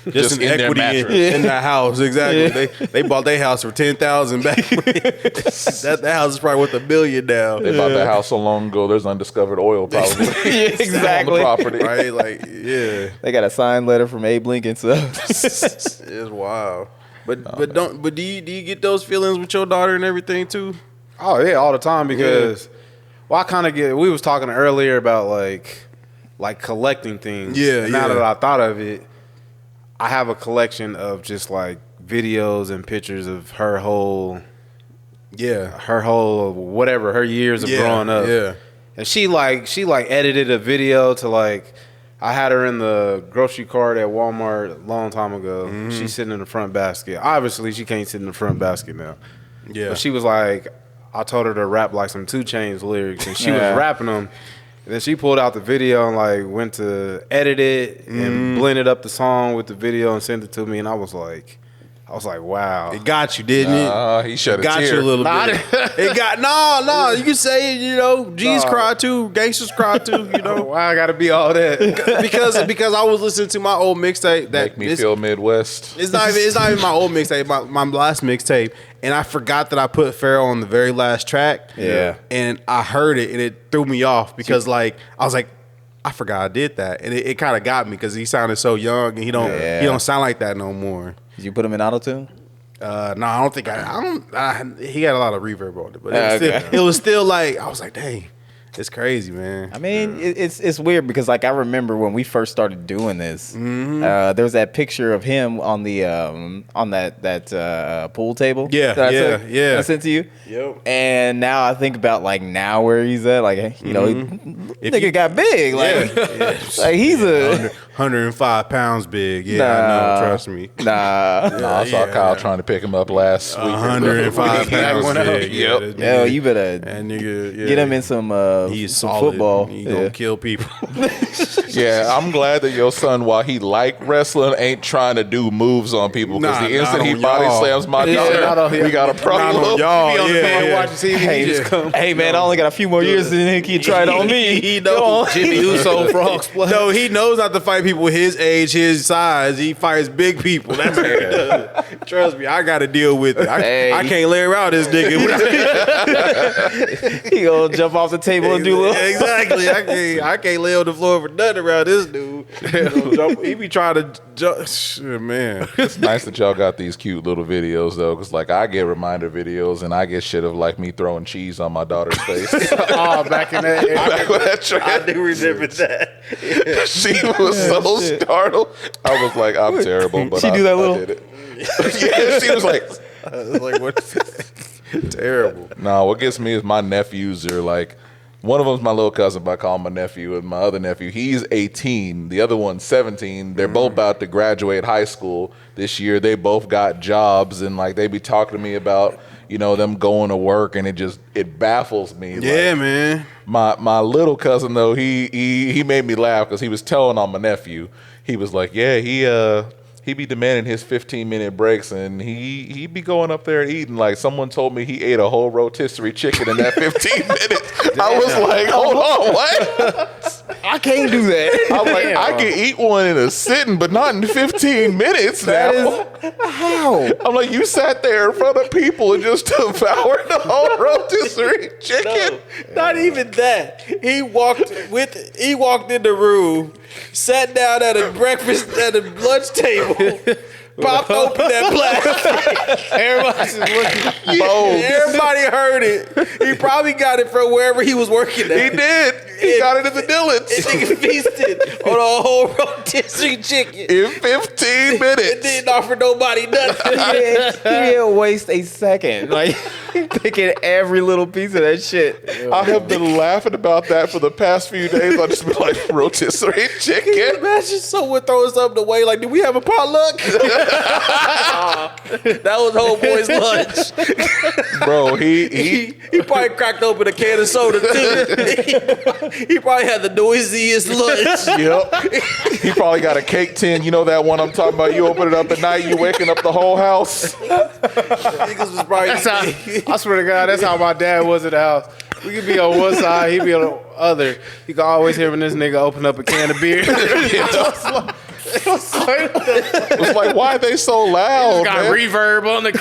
just in in their equity mattress. in that house. Exactly. They bought their house for 10,000 back. that house is probably worth $1 million now. They bought that house so long ago. There's undiscovered oil probably exactly. on the property. Right? Like, yeah. They got a signed letter from Abe Lincoln. So It's wild. But do you get those feelings with your daughter and everything too? Oh yeah, all the time because well, I kind of get. We was talking earlier about like collecting things. Yeah, And now yeah. that I thought of it, I have a collection of just like videos and pictures of her whole whatever her years of growing up. Yeah. And she edited a video to like. I had her in the grocery cart at Walmart a long time ago. Mm-hmm. She's sitting in the front basket. Obviously, she can't sit in the front basket now. Yeah. But she was like, I told her to rap like some 2 Chainz lyrics, and she was rapping them. And then she pulled out the video and like went to edit it and blended up the song with the video and sent it to me. And I was like, wow. It got you, didn't it? He shed a Got tear. you a little bit. It got no. You can say it. You know, G's cry too, gangsters cry too. You know, Why I gotta be all that? because I was listening to my old mixtape. That Make me feel Midwest. It's not even my old mixtape. My last mixtape, and I forgot that I put Pharrell on the very last track. Yeah. and I heard it, and it threw me off because like I was like, I forgot I did that, and it kind of got me because he sounded so young, and he don't sound like that no more. did you put him in auto tune? No, I don't think he had a lot of reverb on it, but Okay. it was still like I was like, dang, it's crazy, man. I mean, it's weird because like I remember when we first started doing this, there was that picture of him on the on that pool table. Yeah, that I yeah, took, yeah. that I sent to you. Yep. And now I think about like now where he's at, like you know, nigga got big, like like he's a 105 pounds big. Yeah, I know. Trust me. nah. I saw Kyle trying to pick him up last week. 105 pounds One out. big. Yeah, Yep. that Yo, nigga- you better that nigga, yeah. get him in some He's some solid. football. He gonna kill people. Yeah, I'm glad that your son, while he like wrestling, ain't trying to do moves on people. Because Nah, the instant not he on body y'all. slams my daughter, not on- we got a Not problem. on y'all. Be on the Yeah, fan yeah. watching TV. Hey, He just come. hey man, I only got a few more years and then he can try it on me. He knows. Jimmy Uso frog splash. No, he knows not to fight people his age, his size. He fights big people. That's what he does. Trust me, I got to deal with it. Hey. I can't lay around this nigga. He gonna jump off the table and do a little. Exactly. I can't lay on the floor for nothing around this dude. He be trying to jump. Shit, man. It's nice that y'all got these cute little videos though, because like I get reminder videos and I get shit of like me throwing cheese on my daughter's face. Oh, back in that era. Back when that trend, I do remember that. she was so startled. I was like, I'm terrible, but She do that I little- did it. Yeah, she was like, I was like, what? Terrible. no, what gets me is my nephews are like, one of them's my little cousin, but I call him my nephew, and my other nephew, he's 18. The other one's 17. They're both about to graduate high school this year. They both got jobs, and like they be talking to me about, you know, them going to work, and it baffles me. Yeah, Like, man. my little cousin though, he made me laugh because he was telling on my nephew. He was like, yeah, he be demanding his 15-minute breaks, and he be going up there and eating. Like someone told me he ate a whole rotisserie chicken in that 15 minutes. I was like, hold on, what? I can't do that. I'm like, I can eat one in a sitting, but not in 15 minutes. That Now. is how. I'm like, you sat there in front of people and just devoured the whole rotisserie chicken. Not even that. He walked in the room, sat down at a lunch table popped open that plastic. Everybody's just looking. Everybody heard it. He probably got it from wherever he was working at. He did. He got it at the Dillons. And nigga feasted on a whole rotisserie chicken. In 15 minutes. It didn't offer nobody nothing. He didn't waste a second. Like picking every little piece of that shit. I have been laughing about that for the past few days. I just been like, rotisserie chicken. Imagine someone throwing something away. Like, did we have a potluck? That was homeboy's lunch. Bro, he He probably cracked open a can of soda too. He probably had the noisiest lunch. Yep. He probably got a cake tin. You know that one I'm talking about? You open it up at night, you waking up the whole house. Niggas was probably. I swear to God, that's how my dad was at the house. We could be on one side, he'd be on the other. You can always hear when this nigga open up a can of beer. It was like, why are they so loud, Got man? reverb on the.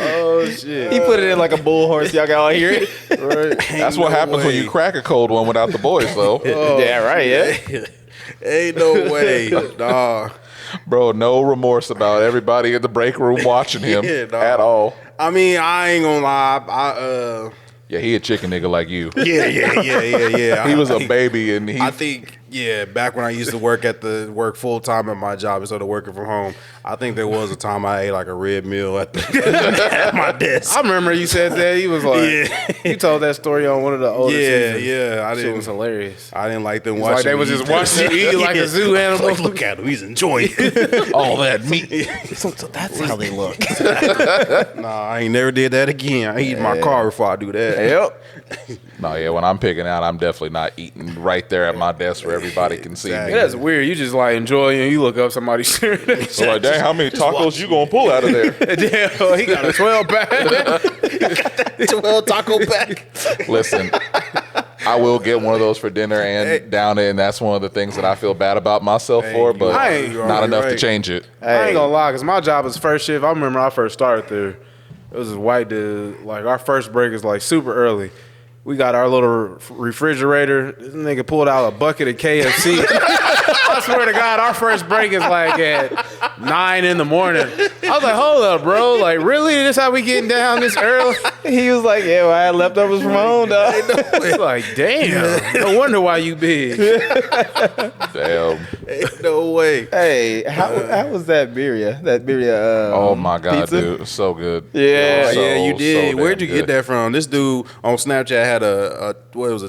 Oh shit! He put it in like a bull horse. Y'all can all hear it. Right. That's what happens when you crack a cold one without the boys, though. Yeah, right. Yeah. Ain't no way, nah. Bro, no remorse about everybody in the break room watching him Yeah, dog. at all. I mean, I ain't gonna lie. Yeah, he a chicken nigga like you. Yeah. He was a baby, and I think, back when I used to work full time at my job instead of working from home, I think there was a time I ate like a red meal at at my desk. I remember you said that. He was like, you told that story on one of the older seasons. I Shit didn't. was hilarious. I didn't like them It's watching. like they was me just eat watching you eat like a zoo animal. Like, look at him, he's enjoying it. all that meat. So that's how they look. Nah, I ain't never did that again. I eat in my car before I do that. Yep. No, yeah, when I'm picking out, I'm definitely not eating right there at my desk where everybody can see Exactly. me. That's weird. You just like enjoy and you look up somebody sharing that So like, dang, how many tacos you gonna pull out of there? Damn, he got a 12 pack. 12 taco pack. Listen, I will get one of those for dinner and down it, and that's one of the things that I feel bad about myself for, but I ain't- not enough to change it. I ain't gonna lie, because my job is first shift. I remember I first started there. It was this white dude. Like, our first break is like super early. We got our little refrigerator. This nigga pulled out a bucket of KFC. I swear to God, our first break is like at 9 in the morning. I was like, hold up, bro. Like, really? This how we getting down this early? He was like, "Yeah, well, I had leftovers from home, dog." It's like, damn. No wonder why you big. Damn. Ain't no way. Hey, how was that birria? That birria. Oh my God, pizza? dude. It's so good. Yeah. So, Yeah, you did. so Where'd you damn get good. that from? This dude on Snapchat had a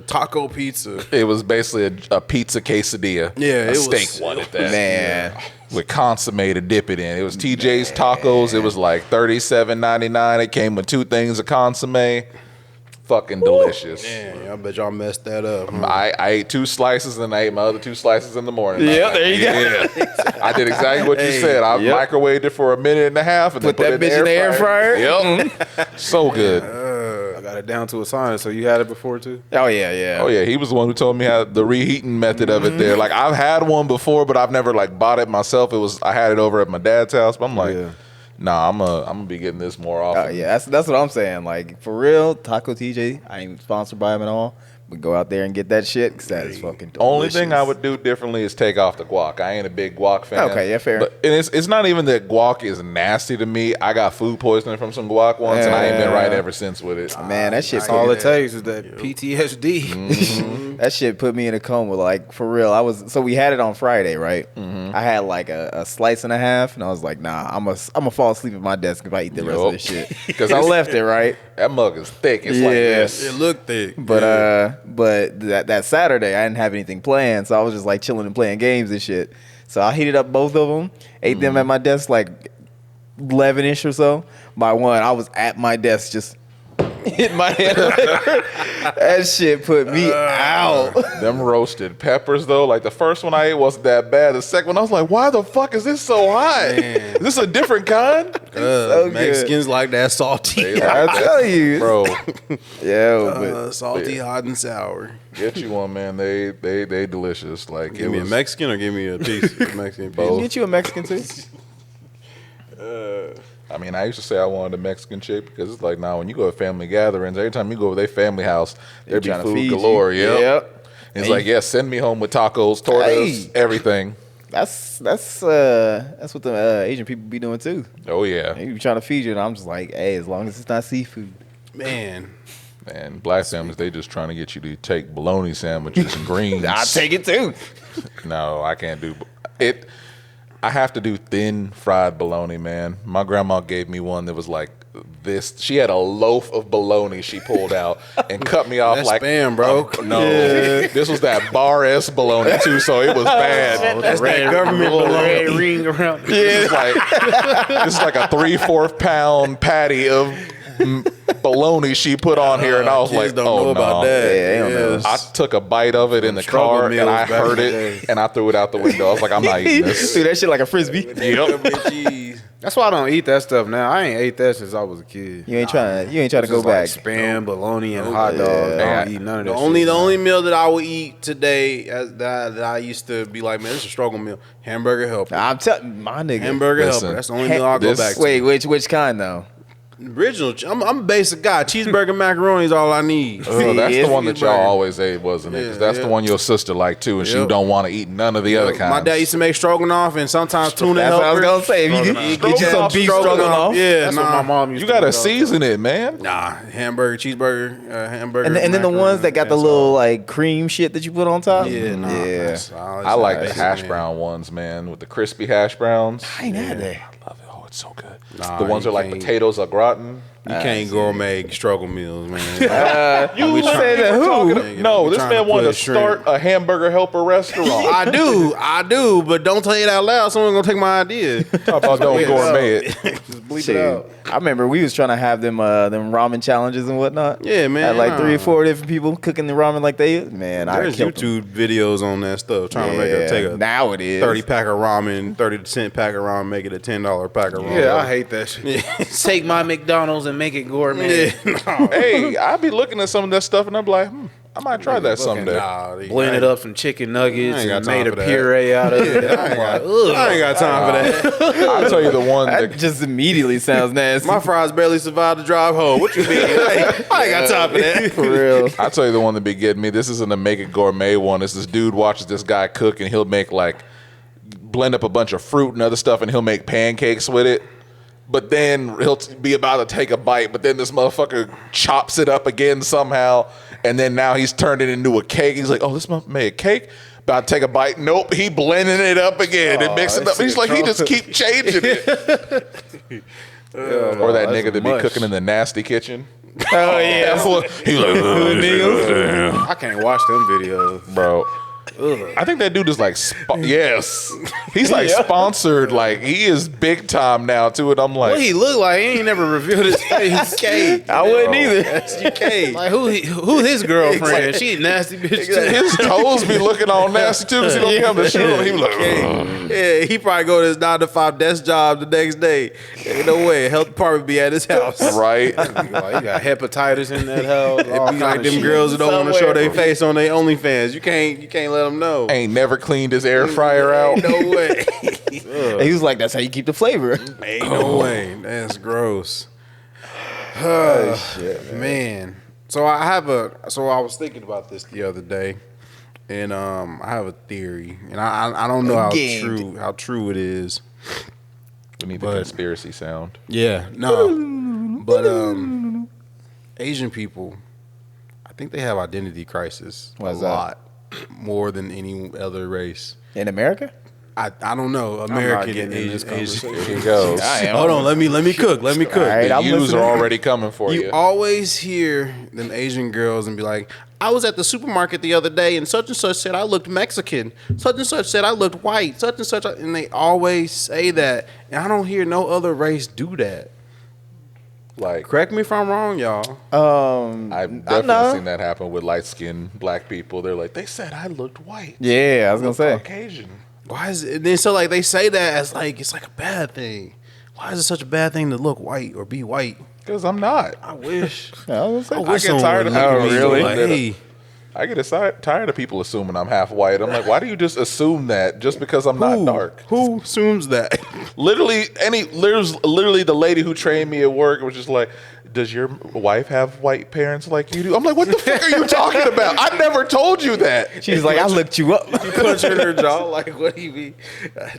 taco pizza. It was basically a pizza quesadilla. Yeah, a it steak was- one at that. Man. With consomme to dip it in. It was TJ's Tacos. It was like $37.99. It came with 2 things of consomme. Fucking delicious. Damn, I bet y'all messed that up. Huh? I ate 2 slices and I ate my other 2 slices in the morning. Yeah, there you go. Yeah. I did exactly what you Hey, said. I yep. microwaved it for a minute and a half and Put then that bitch in the air fryer. Yep. So good. I got it down to a science. So you had it before, too? Oh yeah. Oh yeah, he was the one who told me how the reheating method of it there. Like I've had one before, but I've never like bought it myself. I had it over at my dad's house, but I'm like, Yeah. nah, I'm gonna be getting this more often. Oh yeah. That's what I'm saying. Like for real, Taco TJ. I ain't sponsored by him at all. We go out there and get that shit because that is fucking delicious. Only thing I would do differently is take off the guac. I ain't a big guac fan. Okay, yeah, fair. But, and it's not even that guac is nasty to me. I got food poisoning from some guac once, and I ain't been right ever since with it. Man, that shit. That's all it takes is that PTSD. That shit put me in a coma. Like for real, so we had it on Friday, right? I had like a slice and a half, and I was like, nah, I'm gonna fall asleep at my desk if I eat the rest of this shit. Because I left it right. That mug is thick. It's like this. It looked thick. But that Saturday I didn't have anything planned, so I was just like chilling and playing games and shit. So I heated up both of them, ate them at my desk like 11-ish or so. By 1, I was at my desk just hit my head. That shit put me out. Them roasted peppers though, like the first one I ate wasn't that bad. The second one I was like, why the fuck is this so hot? Is this a different kind? So good. Mexicans like that salty. I tell you, Bro, yeah. Salty, hot, and sour. get you one, man. They delicious. Like Give me a Mexican or give me a piece of Mexican But pizza. get you a Mexican too. I mean, I used to say I wanted a Mexican chick because it's like now when you go to family gatherings, every time you go to their family house, there be tryna food feed you. galore. Yep. Yep. It's like, yeah, send me home with tacos, tortas, Hey. everything. That's what the Asian people be doing too. Oh yeah, They be trying to feed you, and I'm just like, hey, as long as it's not seafood. Man, black families, they just trying to get you to take bologna sandwiches and greens. I take it too. No, I can't do it. I have to do thin fried bologna, man. My grandma gave me one that was like this. She had a loaf of bologna she pulled out and cut me off that's like spam, bro. No, this was that bar S bologna too, so it was bad. That's that government red bologna. ring around. This is like a 3/4 pound patty of bologna she put on here, and I was Kids like, don't "Oh know about no!" that. they don't know. I took a bite of it in the struggle car, and meals I back heard in the it, day. and I threw it out the window. I was like, "I'm not eating this." Dude, that shit like a frisbee. Jeez. That's why I don't eat that stuff now. I ain't ate that since I was a kid. You ain't trying to go Just back. like spam, bologna, and hot dog. I don't eat none of The that. only shit the now. only meal that I would eat today that I used to be like, man, this is a struggle meal. Hamburger helper. I'm telling my nigga. Hamburger Listen, helper. That's the only meal I'll go this- back to. Wait, which kind though? Original. I'm a basic guy. Cheeseburger macaroni is all I need. So that's the it's one that y'all cheeseburger. always ate, wasn't it? Because Yeah, that's the yeah. one your sister liked too, and she Yep. don't want to eat none of the other kinds. My dad used to make stroganoff and sometimes tuna That's what I was helper. gonna say. If you get you some Stroganoff, beef stroganoff, Yeah, That's what my mom used You to gotta do. season it, man. Nah, hamburger, cheeseburger, hamburger. and then the macaroni, ones that got the that's little all. like cream shit that you put on top. Yeah, nah. yeah. that's all I like the basic, hash man. brown ones, man, with the crispy hash browns. I ain't had that. I love it. Oh, it's so good. Nah, the ones you are like can't- potatoes au gratin. You can't gourmet struggle meals, man. You said that who? No, We this trying man to wanted to put shrimp. start a hamburger helper restaurant. I do, but don't tell it out loud. Someone's gonna take my idea. Talk about don't gourmet it. Just bleep it Shit. out. I remember we was trying to have them ramen challenges and whatnot. Yeah, man, Had like 3 or nah. 4 different people cooking the ramen like they. Man, I There's killed them. YouTube videos on that stuff trying to make it take a now it is 30 pack of ramen, 30-cent pack of ramen, make it a $10 pack of ramen. Yeah, I hate that shit. Take my McDonald's and make it gourmet. Hey, I be looking at some of that stuff and I'm like, I might try that someday. Blend it up some chicken nuggets I ain't got and time made a for that. puree out of it. I'm like, ugh. I ain't got time for that. I'll tell you the one that that just immediately sounds nasty. My fries barely survived the drive home. What you mean? I ain't got time for that. For real. I'll tell you the one that be getting me. This isn't a make it gourmet one. It's this dude watches this guy cook and he'll make like blend up a bunch of fruit and other stuff and he'll make pancakes with it. But then he'll be about to take a bite, but then this motherfucker chops it up again somehow, and then now he's turned it into a cake. He's like, "Oh, this motherfucker made a cake." About to take a bite. Nope, he blending it up again and mixing it up. He's like, he just keep changing it. Or that nigga that be mush. cooking in the nasty kitchen. Oh yeah. He's like, I can't watch them videos. bro. I think that dude is like, yes, he's like sponsored. Like he is big time now too. And I'm like, What he look like? He ain't never revealed his face. Cake. I wouldn't either. That's your cake. Like who his girlfriend? She a nasty bitch too. his toes be looking all nasty too because he don't have the shoe on. He be like, Yeah, he probably go to his 9-to-5 desk job the next day. Ain't no way. Health department be at his house. right. Like, he got hepatitis in that house. It be like them girls that don't want to show their face on their OnlyFans. You can't let them know. Ain't never cleaned his air fryer out. No way. He was like, "That's how you keep the flavor." Ain't no way. That's gross. Man. So I was thinking about this the other day, and I have a theory, and I don't know Again. how true it is. We need the conspiracy sound. Yeah, no, but Asian people, I think they have identity crisis Why's a that? lot more than any other race. In America? I don't know American getting and in this Asian. Here he goes. Hold on, let me cook. Let me cook. All right, The I'm U's listening. are already coming for You you. always hear them Asian girls and be like, I was at the supermarket the other day and such said I looked Mexican. Such and such said I looked white. Such and such. And they always say that. And I don't hear no other race do that. Like, Correct me if I'm wrong, y'all. I've definitely seen that happen with light-skinned black people. They're like, they said I looked white. Yeah, I was gonna say. Caucasian. Why is it? Then so like they say that as like it's like a bad thing. Why is it such a bad thing to look white or be white? Because I'm not. I wish. I was gonna say. I get tired of someone people looked at me assuming like, that- hey, I get tired of people assuming I'm half white. I'm like, why do you just assume that just because I'm not dark? Who assumes that? Literally, there's literally the lady who trained me at work was just like, does your wife have white parents like you do? I'm like, what the fuck are you talking about? I never told you that. She's like, I looked you up. You punch her in her jaw. Like, what do you mean?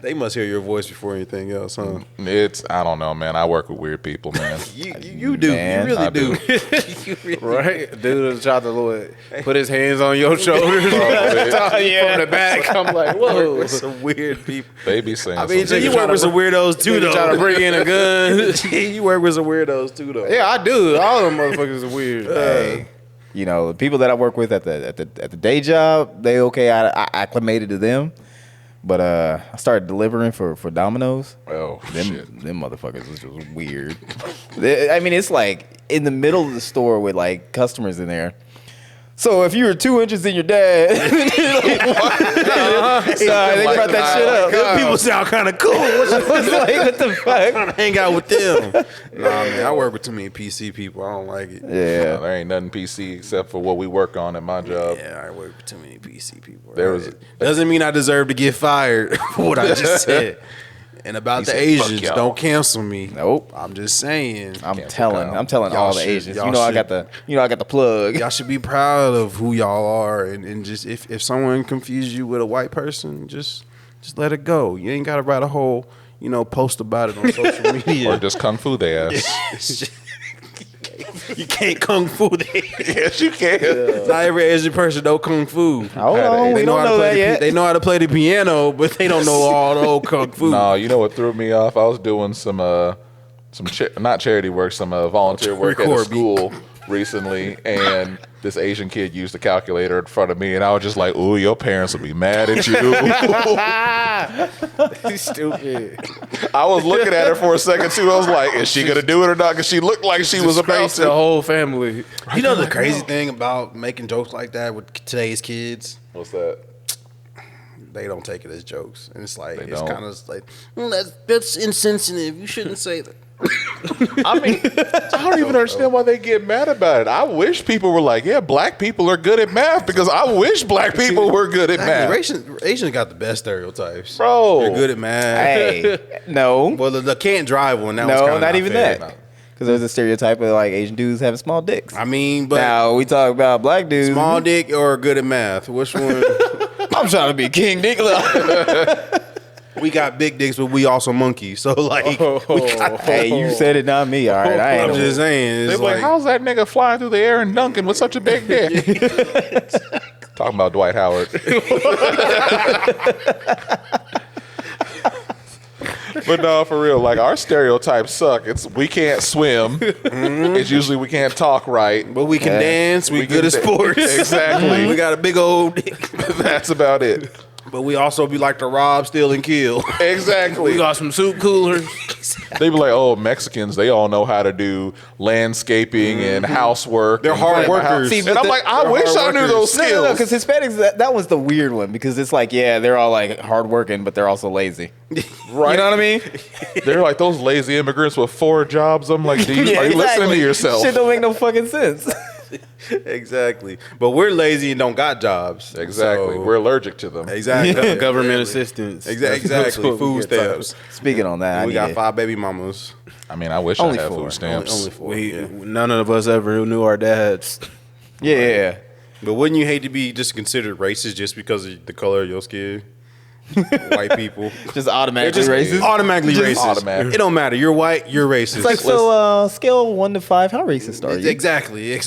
They must hear your voice before anything else, huh? I don't know, man. I work with weird people, man. You do. Man, You really I do. do. You really Right, dude tried to put his hands on your shoulders from the back. I'm like, work whoa. with some weird people. They be saying I mean, some you work with some weirdos too, though. Trying to bring in a gun. You work with some weirdos too, though. Yeah, I do. All of them motherfuckers are weird. Hey, you know, the people that I work with at the day job, they okay. I acclimated to them, but I started delivering for Domino's. Oh, shit. Them motherfuckers was just weird. I mean, it's like in the middle of the store with like customers in there. So if you were 2 inches in your dad, they brought that shit up. Them people sound kind of cool. I was like, what the fuck? Trying to hang out with them. Nah, man, I work with too many PC people. I don't like it. Yeah. There ain't nothing PC except for what we work on at my job. Yeah, I work with too many PC people. There was- doesn't mean I deserve to get fired for what I just said. And about He the said, "Fuck Asians, y'all." don't cancel me. Nope. I'm just saying. I'm Cancel telling Kyle. all Y'all the should- Asians. y'all You know, I should- got the plug. Y'all should be proud of who y'all are, and just if someone confuses you with a white person, just let it go. You ain't got to write a whole post about it on social media. Or just kung fu their ass. You can't kung fu. Yes, you can. Not every Asian person know kung fu. Hold on, we don't know that yet. They know how to play the piano, but they don't know all the old kung fu. No, you know what threw me off? I was doing some not charity work, some volunteer work at a Record. school recently, and this Asian kid used a calculator in front of me, and I was just like, "Ooh, your parents will be mad at you." Stupid. I was looking at her for a second too. I was like, "Is she gonna do it or not?" Because she looked like she was about Disgrace the to. whole family. You know the crazy thing about making jokes like that with today's kids? What's that? They don't take it as jokes, and it's like They it's don't. kind of like that's insensitive. You shouldn't say that. I mean, I don't even understand why they get mad about it. I wish people were like, "Yeah, black people are good at math," because I wish black people were good at math. Asians got the best stereotypes, Bro. They're good at math. Hey, no, Well, the can't drive one. That was no, kinda not even fair. that. Because there's a stereotype of like Asian dudes having small dicks. I mean, but Now we talk about black dudes. small dick or good at math? Which one? I'm trying to be king dick. We got big dicks, but we also monkeys. So like, we got, Hey, you said it, not me. All right, I ain't. I'm just saying. They're It's like, like, "How's that nigga flying through the air and dunking with such a big dick?" Talking about Dwight Howard. But no, for real, like our stereotypes suck. It's we can't swim. It's usually we can't talk right. but we can Yeah. dance. We good can at sports. Exactly. We got a big old dick. That's about it. But we also be like to rob, steal, and kill. Exactly. We got some soup coolers. They be like, "Oh, Mexicans, they all know how to do landscaping and housework. They're and hard clean the house." workers. See, And but I'm like, I they're wish hard I knew workers. those No, skills. because Hispanics, that was the weird one. Because it's like, yeah, they're all like hardworking, but they're also lazy. Right. You know what I mean? They're like those lazy immigrants with 4 jobs. I'm like, are you listening to exactly. yourself? Shit don't make no fucking sense. Exactly. But we're lazy and don't got jobs. Exactly. So- We're allergic to them. exactly Government assistance. Exactly. That's what we Food get tired stamps. Speaking on that, We I got need 5 baby mamas. I mean, I wish Only I had 4. food stamps. Only 4. of. None of us ever knew our dads. yeah. But wouldn't you hate to be just considered racist just because of the color of your skin? White people. Just automatically racist. Automatically Just racist. automatic. It don't matter. You're white, you're racist. It's like, so scale 1 to 5, how racist are you? Exactly.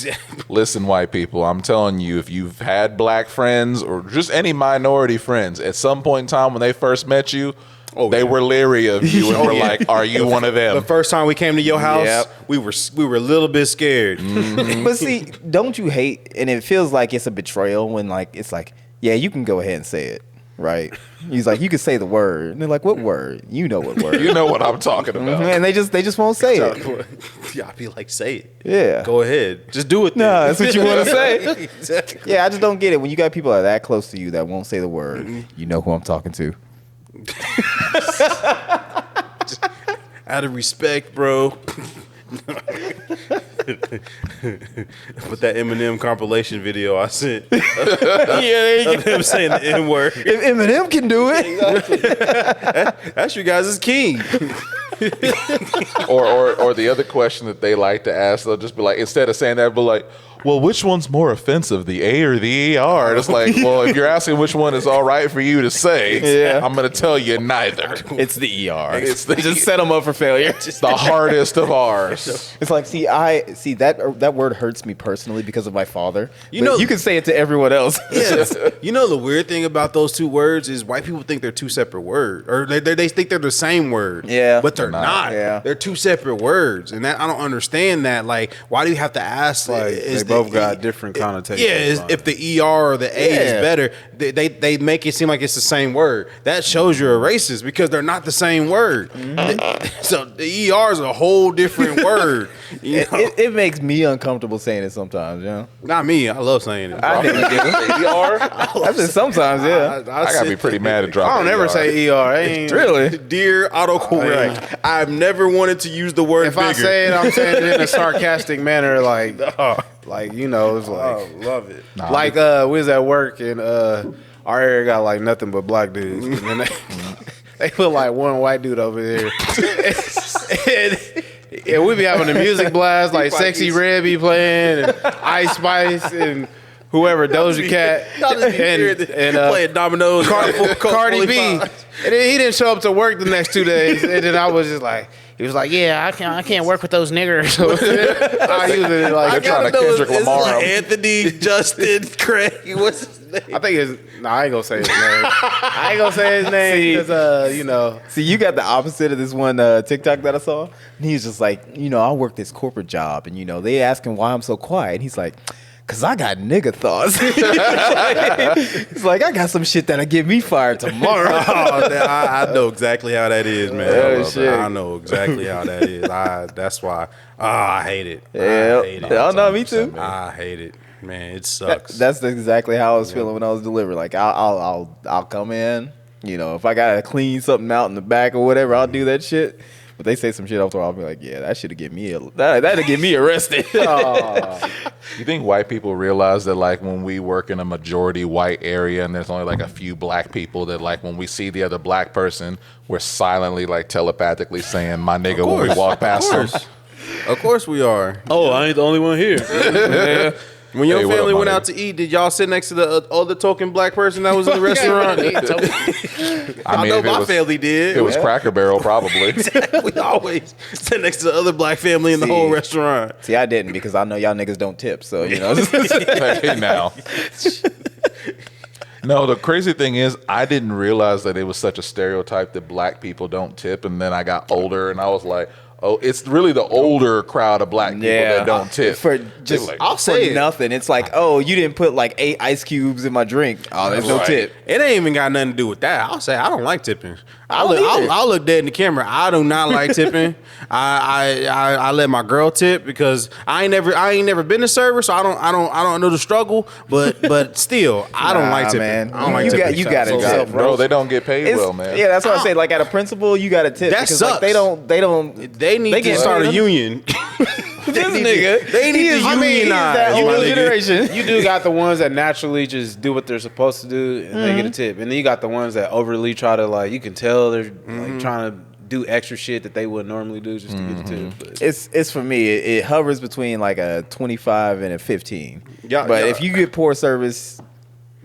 Listen, white people, I'm telling you, if you've had black friends or just any minority friends, at some point in time when they first met you, they were leery of you and were like, "Are you one of them?" The first time we came to your house, Yep. we were a little bit scared. But see, don't you hate, and it feels like it's a betrayal when like it's like, yeah, you can go ahead and say it, right? He's like, you can say the word, and they're like, what word? You know what word? You know what I'm talking about. And they just won't say it. Yeah, I'd be like, say it. Yeah. Go ahead. Just do it. Nah, then. that's what you want to say. Exactly. Yeah, I just don't get it when you got people that are that close to you that won't say the word. You know who I'm talking to. Out of respect, bro. But that Eminem compilation video I sent Yeah, there you of him saying the N word. If Eminem can do it, That's you guys' king. or the other question that they like to ask, they'll just be like, instead of saying that, but like, well, which one's more offensive, the A or the ER? And it's like, well, if you're asking which one is all right for you to say, I'm going to tell you neither. It's the ER. Just set them up for failure. the hardest of ours. It's like, that word hurts me personally because of my father. You know, you can say it to everyone else. Yes. You know, the weird thing about those two words is white people think they're two separate words, or they think they're the same word. Yeah, but they're not. Yeah. They're two separate words, and that I don't understand that. Like, why do you have to ask? Like, they both got different connotations. Yeah, if the ER or the A is better, they make it seem like it's the same word. That shows you're a racist because they're not the same word. So the ER is a whole different word. You know? It makes me uncomfortable saying it sometimes. You know, Not me. I love saying it. I think I said sometimes. Yeah, I got to be pretty mad at dropping. I don't ever ER. say ER. I ain't, really. Dear autocorrect, I've never wanted to use the word if bigger. I say it, I'm saying it in a sarcastic manner, like you know, it's like love it. like we was at work and our area got like nothing but black dudes, and then they put like one white dude over there, and we be having the music blast, like Sexy Red be playing, and Ice Spice and whoever, Doja Cat, and playing dominoes. Cardi B. And then he didn't show up to work the next 2 days, and then I was just like, he was like, yeah, I can't work with those niggers. I used it like, They're trying to Kendrick Lamar like him. Anthony, Justin, Craig. What's his name? I think it's, I ain't gonna say his name. I ain't gonna say his name because, you know. See, you got the opposite of this one TikTok that I saw. And he's just like, I work this corporate job, and they ask him why I'm so quiet. And he's like, cause I got nigga thoughts. It's like I got some shit that'll get me fired tomorrow. I know exactly how that is, man. Oh, shit. I know exactly how that is. That's why. I hate it. Yeah. I hate it. Oh, no, me too. I hate it, man. It sucks. That's exactly how I was feeling when I was delivering. Like I'll come in. If I gotta clean something out in the back or whatever, I'll do that shit. But they say some shit after I'll be like, yeah, that should have get me that'll get me arrested. You think white people realize that, like, when we work in a majority white area and there's only like a few black people, that like when we see the other black person, we're silently like telepathically saying my nigga when we walk past them? Of course we are. Oh, I ain't the only one here. When your Hey, what family up, went my out to eat, did y'all sit next to the other token black person that was in the restaurant? I know if it my was- family did. It was Cracker Barrel, probably. We always sit next to the other black family in the whole restaurant. See, I didn't because I know y'all niggas don't tip. So Hey, now. No, the crazy thing is, I didn't realize that it was such a stereotype that black people don't tip. And then I got older and I was like, oh, it's really the older crowd of black people that don't tip. For just I'll say it. nothing. It's like, oh, you didn't put like 8 ice cubes in my drink. Oh, there's no Right. tip. It ain't even got nothing to do with that. I'll say I don't like tipping. don't either. I'll look dead in the camera. I do not like tipping. I let my girl tip because I ain't never been a server, so I don't know the struggle. But still, I don't like tipping. Man. I don't like You tipping. got- you gotta tip. Bro, they don't get paid well, man. Yeah, that's what I say. Like at a principal, you got to tip. That because, sucks. Like, they don't. They need to get start a paid. union. This nigga. They need he to is- I mean, he is unionize, that my old nigga. generation. You do got the ones that naturally just do what they're supposed to do and they get a tip. And then you got the ones that overly try to, like, you can tell they're like trying to do extra shit that they would normally do just to get the tip. But It's for me. It hovers between like a 25 and a 15. Yeah, but yeah. if you get poor service,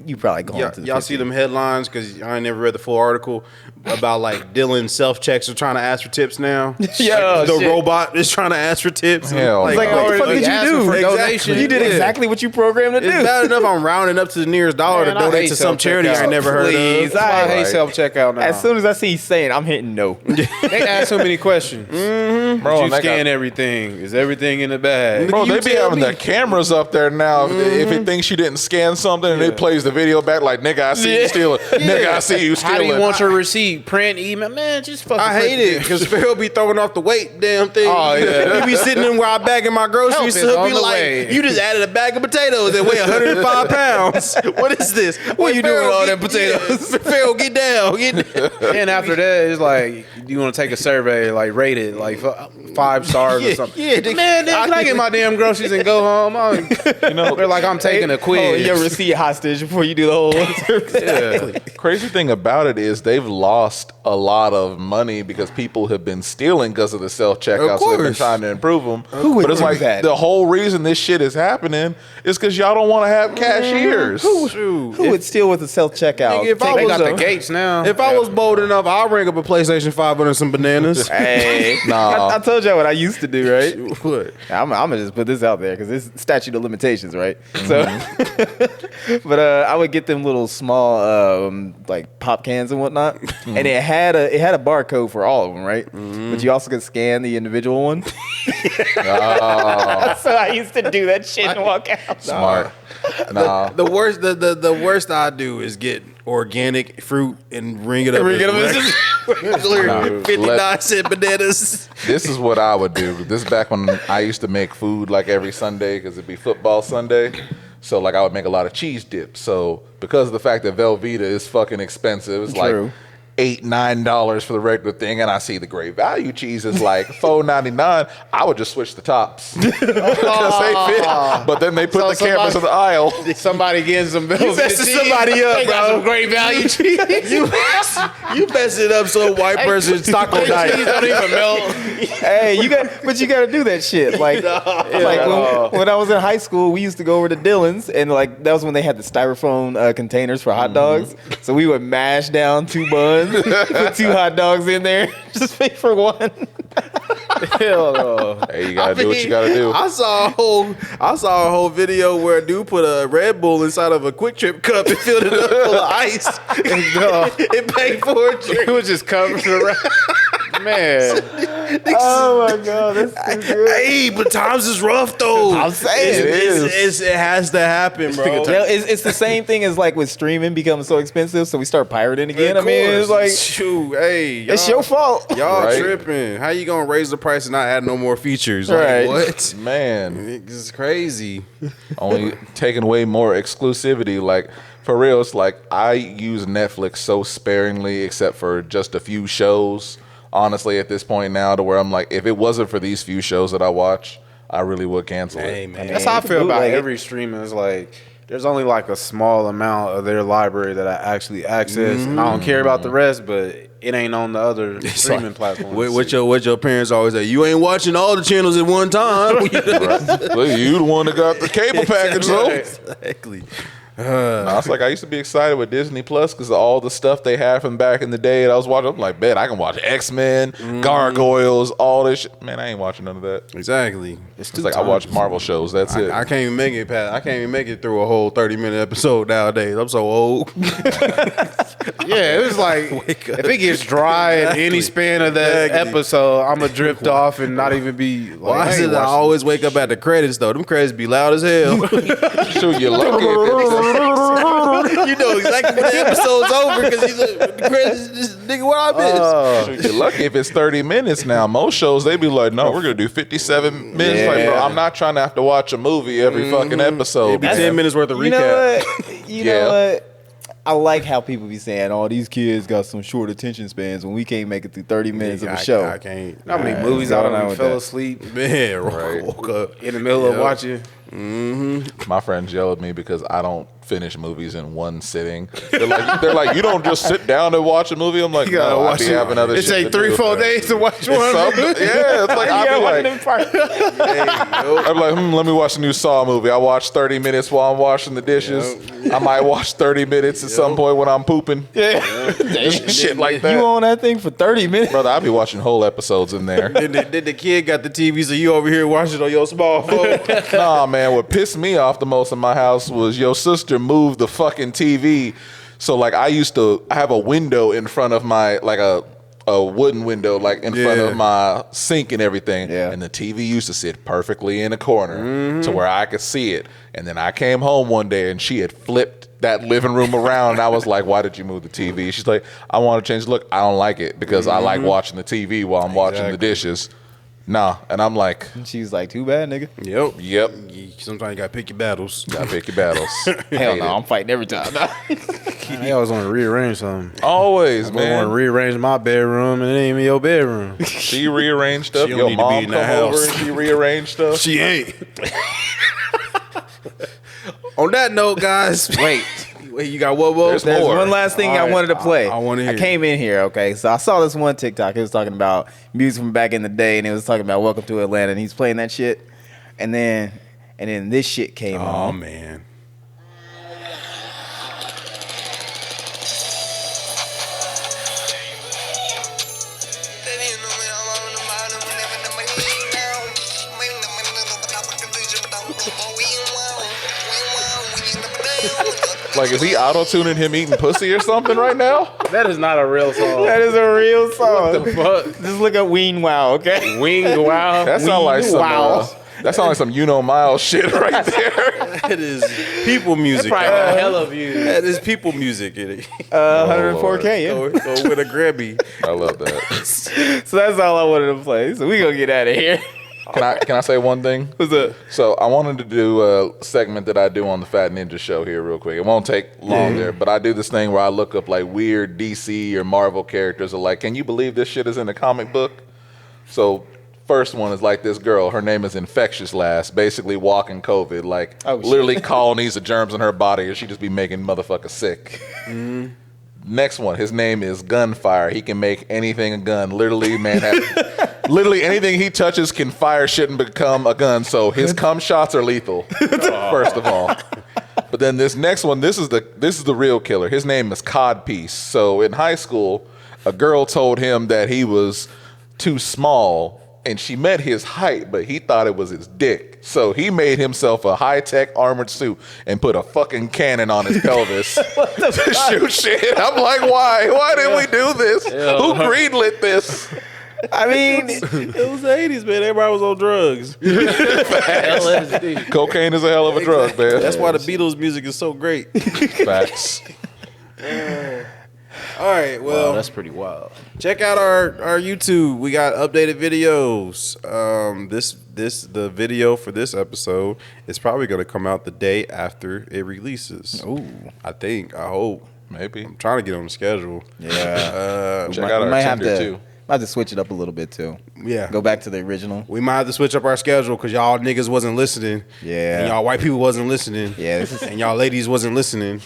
you probably going to the Y'all 15. see them headlines because I ain't never read the full article about like Dylan self checks are trying to ask for tips now. Yeah, the shit. robot is trying to ask for tips. Hell It's like, no. what the fuck did you asking do? for Exactly. donation. You did Yeah. exactly what you programmed to do. It's bad enough I'm rounding up to the nearest dollar Man, to I donate hate to some charity I self-checkout. ain't never heard Please, of. that's why I hate Right. self-checkout now. As soon as I see saying, I'm hitting no. They ask so many questions. Bro, You and they scan got- everything. Is everything in the bag? Bro, You they be tell having me. their cameras up there now. If it thinks you didn't scan something and it plays the video back like, nigga, I see you stealing. Nigga, I see you How do stealing. you want your receipt? Print, email? Man, just fucking I hate it because Phil be throwing off the weight damn thing. Oh, yeah. You be sitting in where I bagging my Help groceries, is so on be the like, way. you just added a bag of potatoes that weigh 105 pounds. What is this? What you doing with all them potatoes? Phil, get down. And after that, it's like you want to take a survey, like rate it, like 5 stars or something. Yeah, Man, then can I get my damn groceries and go home? They're like, I'm taking a Oh, quiz. your receipt hostage before you do the whole service. Crazy thing about it is they've lost cost a lot of money because people have been stealing because of the self checkout. So they've been trying to improve them. But it's like the whole reason this shit is happening is because y'all don't want to have cashiers. Who would steal with a self checkout? If I They was got the gates now. If I was bold enough, I'll ring up a PlayStation 5 and some bananas. Hey, Nah. I told y'all what I used to do, right? What? I'm gonna just put this out there because it's statute of limitations, right? So, but I would get them little small like pop cans and whatnot, and it had a barcode for all of them, right? But you also could scan the individual one. So I used to do that shit and walk out. Smart. Nah. The worst I do is get organic fruit and ring it up. Ring it up as as 59-cent bananas. This is what I would do. This is back when I used to make food like every Sunday because it'd be football Sunday. So like I would make a lot of cheese dip. So because of the fact that Velveeta is fucking expensive, it's True. like $8-9 for the regular thing, and I see the great value cheese is like $4.99. I would just switch the tops because they fit. But then they put the cameras in the aisle. Somebody getting some bills. You messing somebody up, They got bro. some great value cheese. You mess it up so a white person's taco Cheese night. don't even melt. Hey, you got to do that shit. Like, when I was in high school, we used to go over to Dillon's, and like that was when they had the styrofoam containers for hot dogs. So we would mash down 2 buns, put 2 hot dogs in there, just pay for one. Hell no. Hey, you gotta do what you gotta do. I saw a whole video where a dude put a Red Bull inside of a Quick Trip cup and filled it up full of ice. It paid for a drink. It was just covered around. Man. Oh my god, that's too good. Hey, but times is rough though. I'm saying it has to happen, bro. Yeah, it's the same thing as like with streaming becoming so expensive, so we start pirating again. I Of mean, it's course. like shoot, hey, it's your fault. Y'all Right. tripping. How you gonna raise the price and not add no more features? Like, Right. what? Man, It's crazy. only taking away more exclusivity. Like for real, it's like I use Netflix so sparingly, except for just a few shows. Honestly, at this point now, to where I'm like, if it wasn't for these few shows that I watch, I really would cancel Hey, it. man. That's how I feel about Bootleg it. every streaming. It's like there's only like a small amount of their library that I actually access, and I don't care about the rest. But it ain't on the other streaming platforms. What your parents always say? You ain't watching all the channels at one time. Right. Well, you the one that got the cable package, though. Exactly. No, it's like I used to be excited with Disney Plus because of all the stuff they had from back in the day. And I was watching. I'm like, man, I can watch X-Men, Gargoyles, all this shit. Man, I ain't watching none of that. Exactly. It's like I watch Marvel shows. That's it. I can't even make it past. I can't even make it through a whole 30-minute episode nowadays. I'm so old. Yeah, it was like Wake up. if it gets dry in any span of that Exactly. episode, I'm gonna drift off and not even be like. Why I is ain't it I watching always wake up at the credits though? Them credits be loud as hell. Shoot, you're lucky. You know exactly when the episode's over because he's like, the credits just nigga what I missed. Shoot, you're lucky if it's 30 minutes now. Most shows, they be like, no, we're going to do 57 minutes. Like, bro, I'm not trying to have to watch a movie every fucking episode. It'd be man. 10 minutes worth of recap. You know what? You Yeah. know what? I like how people be saying, "Oh, these kids got some short attention spans when we can't make it through 30 minutes of a show." I can't. How many Alright, movies so I I don't know done with fell that. asleep Man, Right. woke up. in the middle of Yep. watching? My friends yell at me because I don't finish movies in one sitting. They're like, you don't just sit down and watch a movie. I'm like, You gotta no, I watch be it. having other It shit take to 3-4 do. days to watch It's one. something- yeah, it's like I'll be like, I'm like, let me watch a new Saw movie. I watch 30 minutes while I'm washing the dishes. I might watch 30 minutes at some point when I'm pooping. Just shit like that. You on that thing for 30 minutes? Brother, I'll be watching whole episodes in there. Did the kid got the TV so you over here watching it on your small phone? Nah, man, what pissed me off the most in my house was your sister moved the fucking TV. So, like, I have a window in front of my, like a wooden window, like, in front Yeah. of my sink and everything. Yeah. And the TV used to sit perfectly in a corner to where I could see it. And then I came home one day and she had flipped that living room around. And I was like, why did you move the TV? She's like, I want to change the look. I don't like it because I like watching the TV while I'm watching the Exactly. dishes. Nah. And I'm like, She was like, "Too bad, nigga." yep. Sometimes you gotta pick your battles. Gotta pick your battles. Hell Hate no, it. I'm fighting every time. I always want to rearrange something. Always, I want to man. rearrange my bedroom, and it ain't even your bedroom. She rearranged stuff. She don't Your need to be mom in come that over house. and she rearranged stuff. She ain't. On that note, guys. Wait, Wait, you got what? There's There's more. one last thing All I right, wanted to play. I wanna hear I came in here, okay. So I saw this one TikTok. It was talking about music from back in the day, and it was talking about Welcome to Atlanta, and he's playing that shit. And then this shit came Oh on. man. Like, is he auto-tuning him eating pussy or something right now? That is not a real song. That is a real song. Fuck. Just look at Ween Wow, okay? Wing wow. That sounds like some. Wow. That sounds like some Miles shit right there. That is people music. Probably dog. a hell of you. That is people music. 104K, yeah. Go with a Grammy. I love that. So that's all I wanted to play. So we gonna get out of here. Can I say one thing? What's up? So I wanted to do a segment that I do on the Fat Ninja Show here real quick. It won't take long there, but I do this thing where I look up like weird DC or Marvel characters. Or like, can you believe this shit is in a comic book? So first one is like this girl. Her name is Infectious Last, basically walking COVID. Like literally colonies of germs in her body, and she just be making motherfuckers sick. Next one, his name is Gunfire. He can make anything a gun. Literally, man, literally anything he touches can fire shit and become a gun. So his cum shots are lethal. First of all, but then this next one, this is the real killer. His name is Codpiece. So in high school, a girl told him that he was too small, and she meant his height, but he thought it was his dick. So he made himself a high-tech armored suit and put a fucking cannon on his pelvis to shoot shit. I'm like, why? Why did we do this? Who greenlit this? I mean, It was the 80s, man. Everybody was on drugs. LSD. Cocaine is a hell of a drug, man. That's why the Beatles music is so great. Facts. All right, well, Wow, that's pretty wild. check out our YouTube. We got updated videos. The video for this episode is probably going to come out the day after it releases. ooh, I hope. Maybe. I'm trying to get on the schedule. yeah. Check out We our might have Tinder, to, too. might have to switch it up a little bit too. Yeah. Go back to the original. We might have to switch up our schedule because y'all niggas wasn't listening. Yeah. And y'all white people wasn't listening. Yeah, this is And y'all ladies wasn't listening.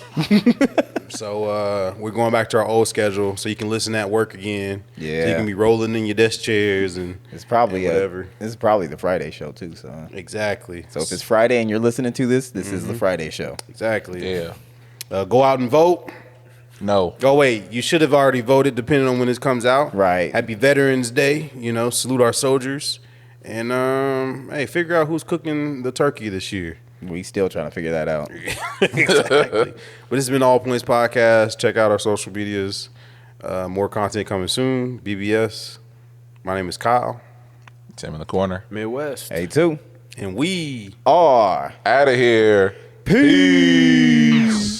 So we're going back to our old schedule so you can listen at work again. Yeah. So you can be rolling in your desk chairs and it's probably whatever. This is probably the Friday show too. So Exactly. if it's Friday and you're listening to this, this is the Friday show. Exactly. Yeah. Go out and vote. No. Oh wait, you should have already voted depending on when this comes out. Right. Happy Veterans Day. Salute our soldiers. And hey, figure out who's cooking the turkey this year. We still trying to figure that out. Exactly. But this has been the All Points Podcast. Check out our social medias. More content coming soon. BBS. My name is Kyle. Tim in the corner. Midwest. A2 And we are Out of here. Peace.